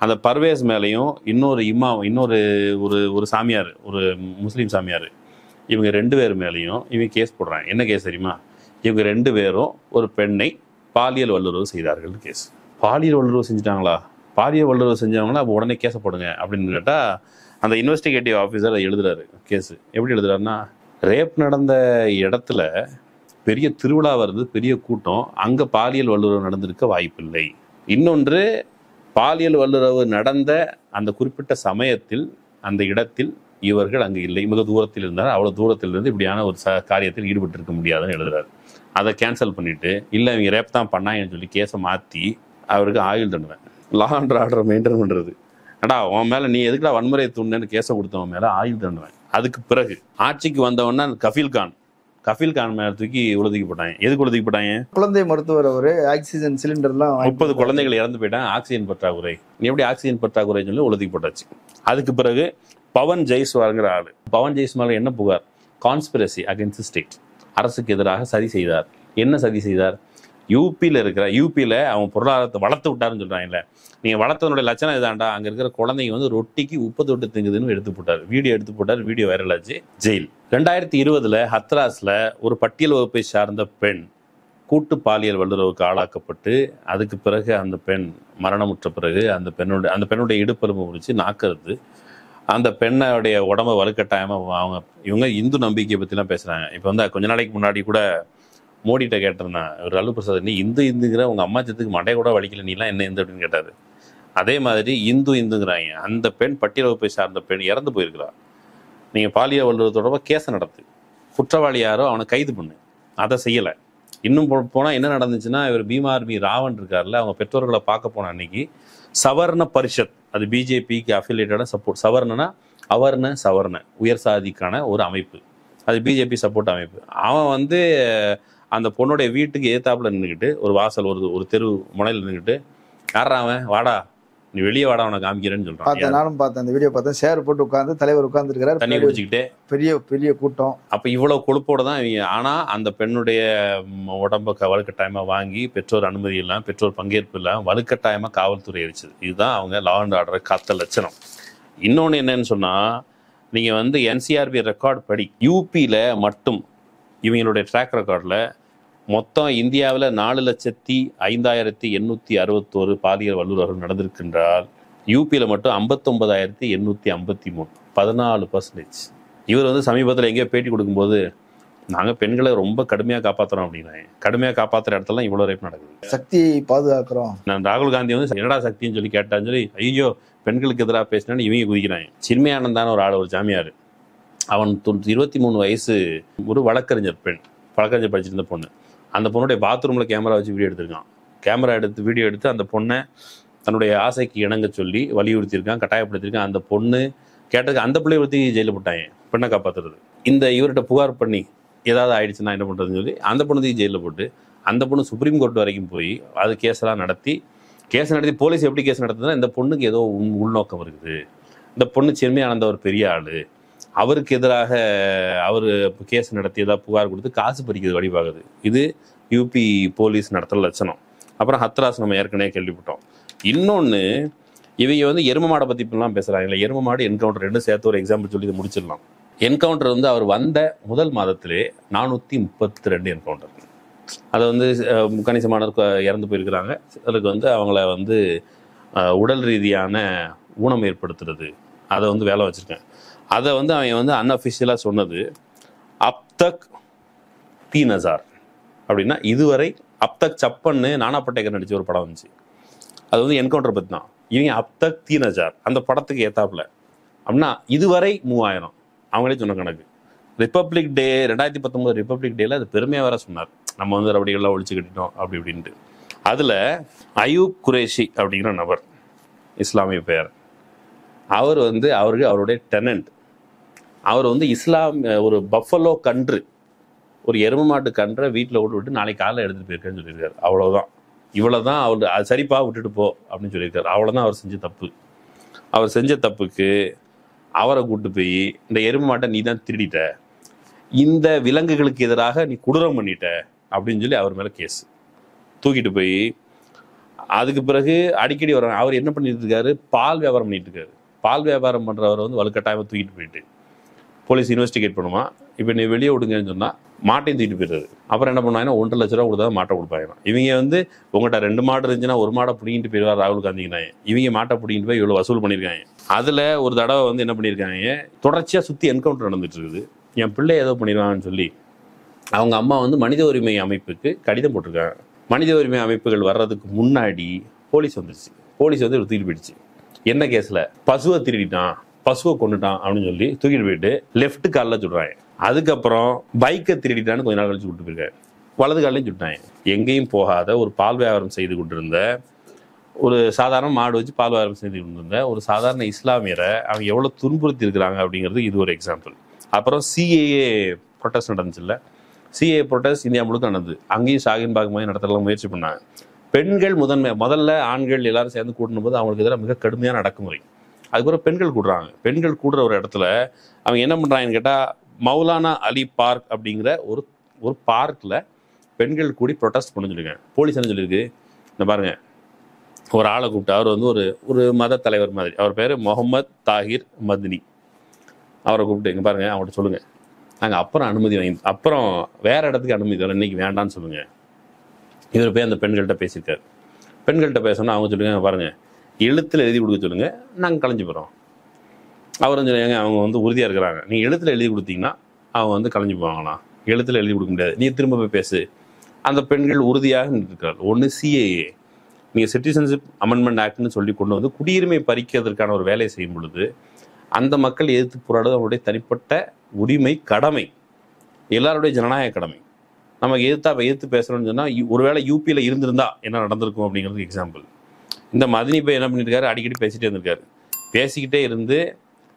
அந்த பர்வேஸ் மேலேயும் இன்னொரு ஒரு சாமியார், ஒரு முஸ்லீம் சாமியார், இவங்க 2 பேர் மேலேயும் இவங்க கேஸ் போடுறாங்க. என்ன கேஸ் தெரியுமா? இவங்க 2 பேரும் ஒரு பெண்ணை பாலியல் வல்லுறவு செய்தார்கள் கேஸ். பாலியல் வல்லுறவு செஞ்சுட்டாங்களா? பாலியல் வல்லுறவு செஞ்சவங்களா அப்போ உடனே கேஸை போடுங்க அப்படின்னு கேட்டால் அந்த இன்வெஸ்டிகேட்டிவ் ஆஃபீஸர் எழுதுறாரு கேஸ். எப்படி எழுதுறாருன்னா, ரேப் நடந்த இடத்துல பெரிய திருவிழா வருது, பெரிய கூட்டம், அங்கே பாலியல் வல்லுறவு நடந்திருக்க வாய்ப்பில்லை. இன்னொன்று, பாலியல் வல்லுறவு நடந்த அந்த குறிப்பிட்ட சமயத்தில் அந்த இடத்தில் இவர்கள் அங்கே இல்லை, மிக தூரத்தில் இருந்தார், அவ்வளோ தூரத்திலிருந்து இப்படியான ஒரு காரியத்தில் ஈடுபட்டு இருக்க முடியாதுன்னு எழுதுறாரு. அதை கேன்சல் பண்ணிட்டு, இல்லை இவங்க ரேப் தான் பண்ணாங்கன்னு சொல்லி கேஸை மாற்றி அவருக்கு ஆயுள் தண்டனை. லா அண்ட் ஆர்டரை மெயின்டைன் பண்ணுறது. ஏடா உன் மேலே நீ எதுக்குடா வன்முறையை தூண்டுன்னு கேஸை கொடுத்தவன் மேலே ஆயுள் தண்டனை. அதுக்கு பிறகு ஆட்சிக்கு வந்தவொன்னா கஃபீல் கான் மேலே தூக்கி உழுதிக்கு போட்டாங்க. எதுக்கு உழுதிக்கு போட்டாங்க? குழந்தை மருத்துவர் அவர் ஆக்சிஜன் சிலிண்டர்லாம் 30 குழந்தைகள் இறந்து போயிட்டாங்க, ஆக்சிஜன் பற்றாக்குறை. நீ எப்படி ஆக்சிஜன் பற்றாக்குறைன்னு சொல்லி உழுதிக்கு போட்டாச்சு. அதுக்கு பிறகு பவன் ஜெய்ஸ்வால்ங்கிற ஆளு. பவன் ஜெய்ஸ்வால் என்ன புகார்? கான்ஸ்பிரசி அகென்ஸ்ட் ஸ்டேட், அரசுக்கு எதிராக சதி செய்தார். என்ன சதி செய்தார்? யூபியில் அவன் பொருளாதாரத்தை வளர்த்து விட்டாருன்னு சொல்றாங்கல்ல, நீங்க வளர்த்தவனுடைய லட்சணம் இதாண்டா, அங்க இருக்கிற குழந்தைங்க வந்து ரொட்டிக்கு உப்பு தொட்டு திங்குதுன்னு எடுத்து போட்டார், வீடியோ வைரல் ஆச்சு, ஜெயில். 2020 ஹத்ராஸ்ல ஒரு பட்டியல் வகுப்பை சார்ந்த பெண் கூட்டு பாலியல் வல்லுறவுக்கு ஆளாக்கப்பட்டு, அதுக்கு பிறகு அந்த பெண் மரணமுற்ற பிறகு அந்த பெண்ணுடைய இடுப்பெலும்பு முடிச்சு நாக்கிறது, அந்த பெண்ணுடைய உடம்பை வலுக்கட்டாயமா இவங்க இந்து நம்பிக்கையை பத்திலாம் பேசுறாங்க. இப்போ வந்து கொஞ்ச நாளைக்கு முன்னாடி கூட மோடிட்ட கேட்டிருந்தேன், ஒரு அல்லு பிரசாத், நீ இந்துங்கிற உங்க அம்மா சத்துக்கு மண்டை கூட வலிக்கல, நீலாம் என்ன இந்து அப்படின்னு கேட்டாரு. அதே மாதிரி இந்துங்கிறாங்க. அந்த பெண் பட்டியல் வகுப்பை சார்ந்த பெண் இறந்து போயிருக்கிறார். நீங்க பாலியல் வல்லுறவு தொடர்பாக கேஸை நடத்து, குற்றவாளி யாரோ அவனை கைது பண்ணு. அதை செய்யலை. இன்னும் போனா என்ன நடந்துச்சுன்னா, இவர் பீமார்மி ராவன் இருக்கார்ல, அவங்க பெற்றோர்களை பார்க்க போன அன்னைக்கு சவர்ண பரிஷத், அது பிஜேபிக்கு அஃபிலியேட்டடான சப்போர்ட். சவர்ண உயர் சாதிக்கான ஒரு அமைப்பு, அது பிஜேபி சப்போர்ட் அமைப்பு. அவன் வந்து அந்த பொண்ணுடைய வீட்டுக்கு ஏத்தாப்புல நின்றுக்கிட்டு, ஒரு வாசல் ஒரு தெரு முனையில் நின்றுக்கிட்டு, யாரா அவன், வாடா நீ வெளியே வாடா உனக்கு காமிக்கிறேன்னு சொல்றான். நானும் பார்த்தேன், அந்த வீடியோ பார்த்தேன். சேர் போட்டு உட்காந்து தலைவர் உட்கார்ந்துருக்கிறார், தண்ணி குடிச்சுக்கிட்டே, பெரிய கூட்டம். அப்ப இவ்வளவு கொழுப்போட தான் இவங்க. ஆனா அந்த பெண்ணுடைய உடம்ப வலுக்கட்டாயமா வாங்கி, பெற்றோர் அனுமதி இல்லாம, பெற்றோர் பங்கேற்பு இல்லாம வலுக்கட்டாயமா காவல்துறை அடிச்சது. இதுதான் அவங்க லா அண்ட் ஆர்டரை காத்த லட்சணம். இன்னொன்னு என்னன்னு சொன்னா, நீங்க வந்து என்சிஆர்பி ரெக்கார்ட் படி யூபியில மட்டும் இவங்களுடைய ட்ராக் ரெக்கார்டில் மொத்தம் இந்தியாவில் 4,05,861 பாலியல் வல்லுறவுகள் நடந்திருக்கின்றால், யூபியில் மட்டும் 59,853, 14%. இவர் வந்து சமீபத்தில் எங்கேயோ பேட்டி கொடுக்கும்போது, நாங்கள் பெண்களை ரொம்ப கடுமையாக காப்பாற்றுறோம் அப்படின்னாங்க. கடுமையாக காப்பாற்றுற இடத்துலாம் இவ்வளோ ரேப் நடக்குது. சக்தி பாதுகாக்கிறோம். நான் ராகுல் காந்தி வந்து என்னடா சக்தின்னு சொல்லி கேட்டான்னு சொல்லி, ஐயோ பெண்களுக்கு எதிராக பேசினான்னு இவங்க குதிக்கிறாங்க. சின்மயானந்தான ஒரு ஆள், ஒரு ஜாமியார், அவன் 23 வயசு, ஒரு வழக்கறிஞர் பெண், பழக்கறிஞர் படிச்சிருந்த பொண்ணு. அந்த பொண்ணுடைய பாத்ரூமில் கேமரா வச்சு வீடியோ எடுத்திருக்கான். வீடியோ எடுத்து அந்த பொண்ணை தன்னுடைய ஆசைக்கு இணங்க சொல்லி வலியுறுத்தியிருக்கான், கட்டாயப்படுத்தியிருக்கான். அந்த பொண்ணு கேட்டதுக்கு அந்த பிள்ளைய ஒருத்தி ஜெயிலில் போட்டாங்க, பெண்ணை காப்பாற்றுறது. இந்த இவர்கிட்ட புகார் பண்ணி ஏதாவது ஆயிடுச்சுன்னா என்ன பண்ணுறதுன்னு சொல்லி அந்த பொண்ணுத்தையும் ஜெயிலில் போட்டு அந்த பொண்ணு சுப்ரீம் கோர்ட் வரைக்கும் போய் அது கேஸ் நடத்தி போலீஸ் எப்படி கேஸ் நடத்துதுன்னா, இந்த பொண்ணுக்கு ஏதோ உள்நோக்கம் இருக்குது, இந்த பொண்ணு சிறுமையானந்த ஒரு பெரிய ஆள், அவருக்கு எதிராக அவர் கேஸ் நடத்தி ஏதாவது புகார் கொடுத்து காசு பறிக்கிறது வழிபாகுது. இது யூபி போலீஸ் நடத்துகிற லட்சணம். அப்புறம் ஹத்ராஸ் நம்ம ஏற்கனவே கேள்விப்பட்டோம். இன்னொன்று, இவங்க வந்து எரும மாடை பற்றி இப்பெல்லாம் பேசுகிறாங்க இல்லை, எரும மாடு என்கவுண்டர் ரெண்டும் சேர்த்து ஒரு எக்ஸாம்பிள் சொல்லி இதை முடிச்சிடலாம். என்கவுண்டர் வந்து அவர் வந்த முதல் மாதத்திலே 432 என்கவுண்டர். அதை வந்து கணிசமானவர் இறந்து போயிருக்கிறாங்க. அதுக்கு வந்து அவங்கள வந்து உடல் ரீதியான ஊனம் ஏற்படுத்துறது அதை வந்து வேலை வச்சுருக்கேன். அதை வந்து அவன் வந்து அன்அஃபிஷியலாக சொன்னது அப்தக் 3000 அப்படின்னா இதுவரை. அப்தக் சப்பன்னு நானா பட்டேகர் நடித்த ஒரு படம் வந்துச்சு, அது வந்து என்கவுண்டர் பற்றி தான். இவங்க அப்தக் 3000 அந்த படத்துக்கு ஏத்தாப்புல அப்படின்னா இதுவரை 3000 அவங்களே சொன்ன கணக்கு. ரிப்பப்ளிக் டே 2019 ரிப்பப்ளிக் டேல அது பெருமையாக வேற சொன்னார், நம்ம வந்து ரவுடிகள்லாம் ஒழிச்சு கட்டிட்டோம் அப்படி இப்படின்ட்டு. அதில் அயூப் குரேஷி அப்படிங்கிற நபர், இஸ்லாமிய பெயர், அவர் வந்து அவருடைய டெனன்ட். அவர் வந்து ஒரு பஃபலோ கன்று, ஒரு எரும மாட்டு கன்றை வீட்டில் விட்டு நாளைக்கு காலையில் எடுத்துகிட்டு போயிருக்கேன்னு சொல்லியிருக்காரு. அவ்வளோதான், இவ்வளோதான். அவர் அது சரிப்பா விட்டுட்டு போ அப்படின்னு சொல்லியிருக்காரு. அவ்வளோதான் அவர் செஞ்ச தப்பு. அவர் செஞ்ச தப்புக்கு அவரை கூப்பிட்டு போய் இந்த எரும மாட்டை நீ தான் திருடிட்ட, இந்த விலங்குகளுக்கு எதிராக நீ குடூரம் பண்ணிட்ட அப்படின்னு சொல்லி அவர் மேலே கேஸ் தூக்கிட்டு போய், அதுக்கு பிறகு அடிக்கடி அவர் என்ன பண்ணிட்டு இருக்காரு, பால் வியாபாரம் பண்ணிட்டு இருக்காரு. பால் வியாபாரம் பண்ணுறவரை வந்து வலுக்கட்டாயமாக தூக்கிட்டு போயிட்டு போலீஸ் இன்வெஸ்டிகேட் பண்ணுமா, இப்போ நீ வெளியே விடுங்கன்னு சொன்னால் மாட்டையும் தூக்கிட்டு போயிடுறது. அப்புறம் என்ன பண்ணுவாங்கன்னா 1.5 லட்ச ரூபா கொடுத்தா மாட்டை கொடுப்பாங்க. இவங்க வந்து உங்கள்கிட்ட 2 மாடு இருந்துச்சுன்னா ஒரு மாடை பிடிங்கிட்டு போயிடுவார் ராகுல் காந்திக்குனாங்க. இவங்க மாட்டை பிடிங்கிட்டு போய் இவ்வளோ வசூல் பண்ணியிருக்காங்க. அதில் ஒரு தடவை வந்து என்ன பண்ணியிருக்காங்க, தொடர்ச்சியாக சுற்றி என்கவுண்டர் நடந்துட்டு இருக்குது. என் பிள்ளை ஏதோ பண்ணிடுவாங்கன்னு சொல்லி அவங்க அம்மா வந்து மனித உரிமை அமைப்புக்கு கடிதம் போட்டிருக்காங்க. மனித உரிமை அமைப்புகள் வர்றதுக்கு முன்னாடி போலீஸ் வந்துருச்சு. போலீஸ் வந்து தூக்கிட்டு போயிடுச்சு. என்ன கேஸில், பசுவை திருடிட்டான், பசுவை கொண்டுட்டான் அப்படின்னு சொல்லி தூக்கிட்டு போயிட்டு லெஃப்ட் காலில் சுடுறாங்க. அதுக்கப்புறம் பைக்கை திருடிட்டான்னு கொஞ்ச நாள் கழிச்சு விட்டு போயிருக்காங்க, வலது காலையும் சுட்டாங்க. எங்கேயும் போகாத ஒரு பால் வியாபாரம் செய்து கொண்டிருந்த ஒரு சாதாரண மாடு வச்சு பால் வியாபாரம் செய்து கொண்டிருந்த ஒரு சாதாரண இஸ்லாமியரை அவங்க எவ்வளோ துன்புறுத்தி இருக்கிறாங்க அப்படிங்கிறது இது ஒரு எக்ஸாம்பிள். அப்புறம் சிஏஏ ப்ரொட்டஸ்ட் நடந்துச்சுல்ல, சிஏஏ ப்ரொட்டஸ்ட் இந்தியா முழுக்க நடந்தது. அங்கேயும் ஷாகின் பாக் மாதிரி நடத்தலாம் முயற்சி பண்ணாங்க. பெண்கள் முதல்ல ஆண்கள் எல்லாரும் சேர்ந்து கூட்டணும் போது அவங்களுக்கு எதிராக மிக கடுமையான அடக்குமுறை. அதுக்கப்புறம் பெண்கள் கூடுறாங்க. பெண்கள் கூடுற ஒரு இடத்துல அவங்க என்ன பண்ணுறாங்கன்னு கேட்டால், மௌலானா அலி பார்க் அப்படிங்கிற ஒரு பார்க்கில் பெண்கள் கூடி ப்ரொட்டஸ்ட் பண்ண சொல்லியிருக்காங்க. போலீஸ் என்ன சொல்லியிருக்கு, இந்த பாருங்க, ஒரு ஆளை கூப்பிட்டு, அவர் வந்து ஒரு மத தலைவர் மாதிரி, அவர் பேர் முகமது தாஹிர் மத்னி, அவரை கூப்பிட்டு இங்கே பாருங்கள் அவங்கள்ட்ட சொல்லுங்கள், நாங்கள் அப்புறம் அனுமதி அப்புறம் வேறு இடத்துக்கு அனுமதி தரோம், இன்றைக்கி வேண்டான்னு சொல்லுங்கள். இவர் போய் அந்த பெண்கள்கிட்ட பேசியிருக்காரு. பெண்கள்கிட்ட பேசணும்னா அவங்க சொல்லுங்க, பாருங்கள் எழுத்தில் எழுதி கொடுக்க சொல்லுங்கள், நாங்கள் கலைஞ்சு போகிறோம். அவரும் சொல்லுங்க, அவங்க வந்து உறுதியாக இருக்கிறாங்க, நீங்கள் எழுத்தில் எழுதி கொடுத்தீங்கன்னா அவங்க வந்து கலைஞ்சு போவாங்களாம், எழுத்தில் எழுதி கொடுக்க முடியாது, நீ திரும்ப போய் பேசு. அந்த பெண்கள் உறுதியாக நின்றுருக்கிறார். ஒன்று சிஏஏ, நீங்கள் சிட்டிசன்ஷிப் அமெண்ட்மெண்ட் ஆக்ட்னு சொல்லி கொண்டு வந்து குடியுரிமை பறிக்கிறதுக்கான ஒரு வேலையை செய்யும் பொழுது அந்த மக்கள் எதிர்த்து போராடுவது அவருடைய தனிப்பட்ட உரிமை, கடமை, எல்லாருடைய ஜனநாயக கடமை. நமக்கு எதிர்த்து பேசுகிறோம்னு சொன்னால், ஒருவேளை யூபியில் இருந்திருந்தா என்ன நடந்திருக்கும் அப்படிங்கிறதுக்கு எக்ஸாம்பிள். இந்த மதினி போய் என்ன பண்ணியிருக்காரு, அடிக்கடி பேசிகிட்டே இருந்திருக்காரு. பேசிக்கிட்டே இருந்து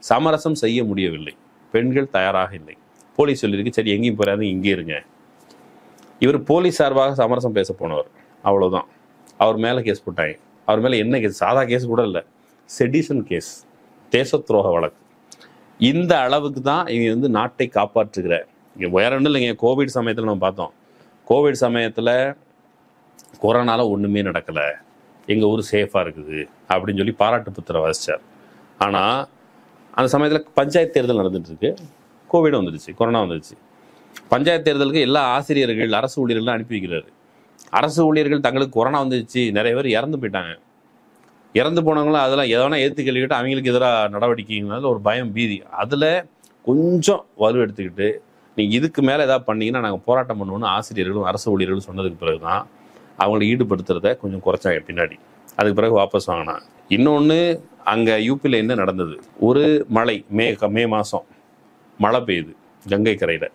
சமரசம் செய்ய முடியவில்லை, பெண்கள் தயாராக இல்லை. போலீஸ் சொல்லியிருக்கு, சரி எங்கேயும் போறாது, இங்கே இருங்க. இவர் போலீஸ் சார்பாக சமரசம் பேச போனவர், அவ்வளோதான். அவர் மேலே கேஸ் போட்டாங்க. அவர் மேலே என்ன கேஸ், சாதா கேஸ் கூட இல்லை, செடிஷன் கேஸ், தேச துரோக வழக்கு. இந்த அளவுக்கு தான் இவங்க வந்து நாட்டை காப்பாற்றுகிற. இங்கே வேற ஒன்றும் இல்லைங்க. கோவிட் சமயத்தில் நம்ம பார்த்தோம், கோவிட் சமயத்தில் கொரோனால ஒன்றுமே நடக்கலை, எங்கள் ஊர் சேஃபாக இருக்குது அப்படின்னு சொல்லி பாராட்டு புத்திர வாசித்தார். ஆனால் அந்த சமயத்தில் பஞ்சாயத்து தேர்தல் நடந்துட்டு இருக்கு, கோவிட் வந்துடுச்சு, கொரோனா வந்துடுச்சு. பஞ்சாயத்து தேர்தலுக்கு எல்லா ஆசிரியர்கள், அரசு ஊழியர்கள்லாம் அனுப்பி வைக்கிறாரு. அரசு ஊழியர்கள் தங்களுக்கு கொரோனா வந்துடுச்சு, நிறைய பேர் இறந்து போயிட்டாங்க. இறந்து போனவங்களும் அதெல்லாம் எதனா ஏற்று கேள்விக்கிட்டு அவங்களுக்கு எதிராக நடவடிக்கைங்கனால ஒரு பயம், பீதி. அதில் கொஞ்சம் வலு எடுத்துக்கிட்டு நீங்கள் இதுக்கு மேலே ஏதாவது பண்ணிங்கன்னா நாங்கள் போராட்டம் பண்ணுவோன்னு ஆசிரியர்களும் அரசு ஊழியர்களும் சொன்னதுக்கு பிறகு தான் அவங்களை ஈடுபடுத்துறத கொஞ்சம் குறைச்சாங்க பின்னாடி. அதுக்கு பிறகு வாபஸ் வாங்கினா. இன்னொன்று, அங்கே யூபியில் என்ன நடந்தது, ஒரு மழை மே மாதம் மழை பெய்யுது கங்கை கரையில்,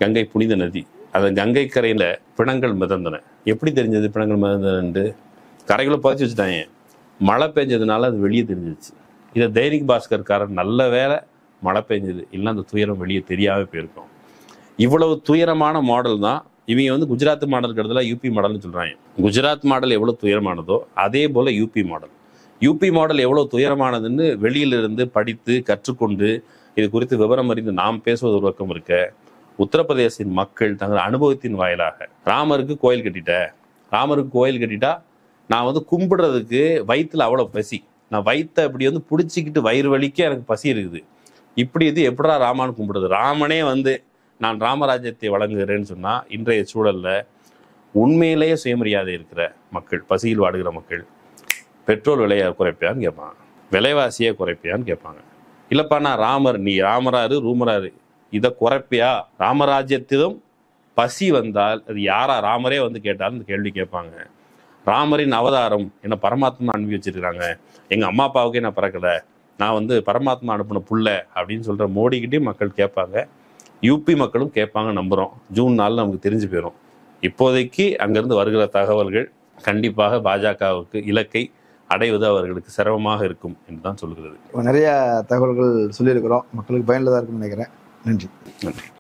கங்கை புனித நதி, அது கங்கை கரையில பிணங்கள் மிதந்தன. எப்படி தெரிஞ்சது பிணங்கள் மிதந்தனு? கரைக்குள்ள புதைச்சி வச்சுட்டாங்க. மழை பெஞ்சதுனால அது வெளியே தெரிஞ்சிச்சு. இதை தைனிக் பாஸ்கர்காரர் நல்ல வேலை மழை பெஞ்சது, இல்லைன்னா அந்த துயரம் வெளியே தெரியாம போயிருக்கும். இவ்வளவு துயரமான மாடல் தான் இவங்க வந்து குஜராத் மாடல் கிடையாதுல, யூபி மாடல்னு சொல்றாங்க. குஜராத் மாடல் எவ்வளவு துயரமானதோ அதே போல யூபி மாடல் எவ்வளவு துயரமானதுன்னு வெளியிலிருந்து படித்து கற்றுக்கொண்டு இது குறித்து விவரம் அறிந்து நாம் பேசுவது ஒரு பக்கம் இருக்க, உத்தரப்பிரதேசின் மக்கள் தங்கள் அனுபவத்தின் வாயிலாக ராமருக்கு கோயில் கட்டிட்டா நான் வந்து கும்பிடுறதுக்கு வயிற்றுல அவ்வளோ பசி, நான் வயிற்ற இப்படி வந்து பிடிச்சிக்கிட்டு வயிறு வலிக்க எனக்கு பசி இருக்குது, இப்படி இது எப்படா ராமான்னு கும்பிடுறது? ராமனே வந்து நான் ராமராஜ்யத்தை வழங்குகிறேன்னு சொன்னா இன்றைய சூழல்ல உண்மையிலேயே சுயமரியாதை இருக்கிற மக்கள், பசியில் வாடுகிற மக்கள் பெட்ரோல் விலையை குறைப்பியான்னு கேட்பாங்க, விலைவாசியை குறைப்பியான்னு கேட்பாங்க. இல்லப்பா நான் நீ ராமராரு ரூமராரு இதை குறைப்பியா? ராமராஜ்யத்திலும் பசி வந்தால் அது யாரா ராமரே வந்து கேட்டாலும் இந்த கேள்வி கேட்பாங்க. ராமரின் அவதாரம் என்ன பரமாத்மா அனுப்பி வச்சிருக்கிறாங்க, எங்க அம்மா அப்பாவுக்கே நான் பிறக்கல, நான் வந்து பரமாத்மா அனுப்பின புள்ள அப்படின்னு சொல்ற மோடிக்கிட்டே மக்கள் கேட்பாங்க. யூபி மக்களும் கேட்பாங்க நம்புறோம். ஜூன் 4 நமக்கு தெரிஞ்சு போயிடும். இப்போதைக்கு அங்கிருந்து வருகிற தகவல்கள் கண்டிப்பாக பாஜகவுக்கு இலக்கை அடைவது அவர்களுக்கு சிரமமாக இருக்கும் என்று தான் சொல்கிறது. நிறைய தகவல்கள் சொல்லியிருக்கிறோம், மக்களுக்கு பயனுள்ளதாக இருக்கும்னு நினைக்கிறேன். நன்றி.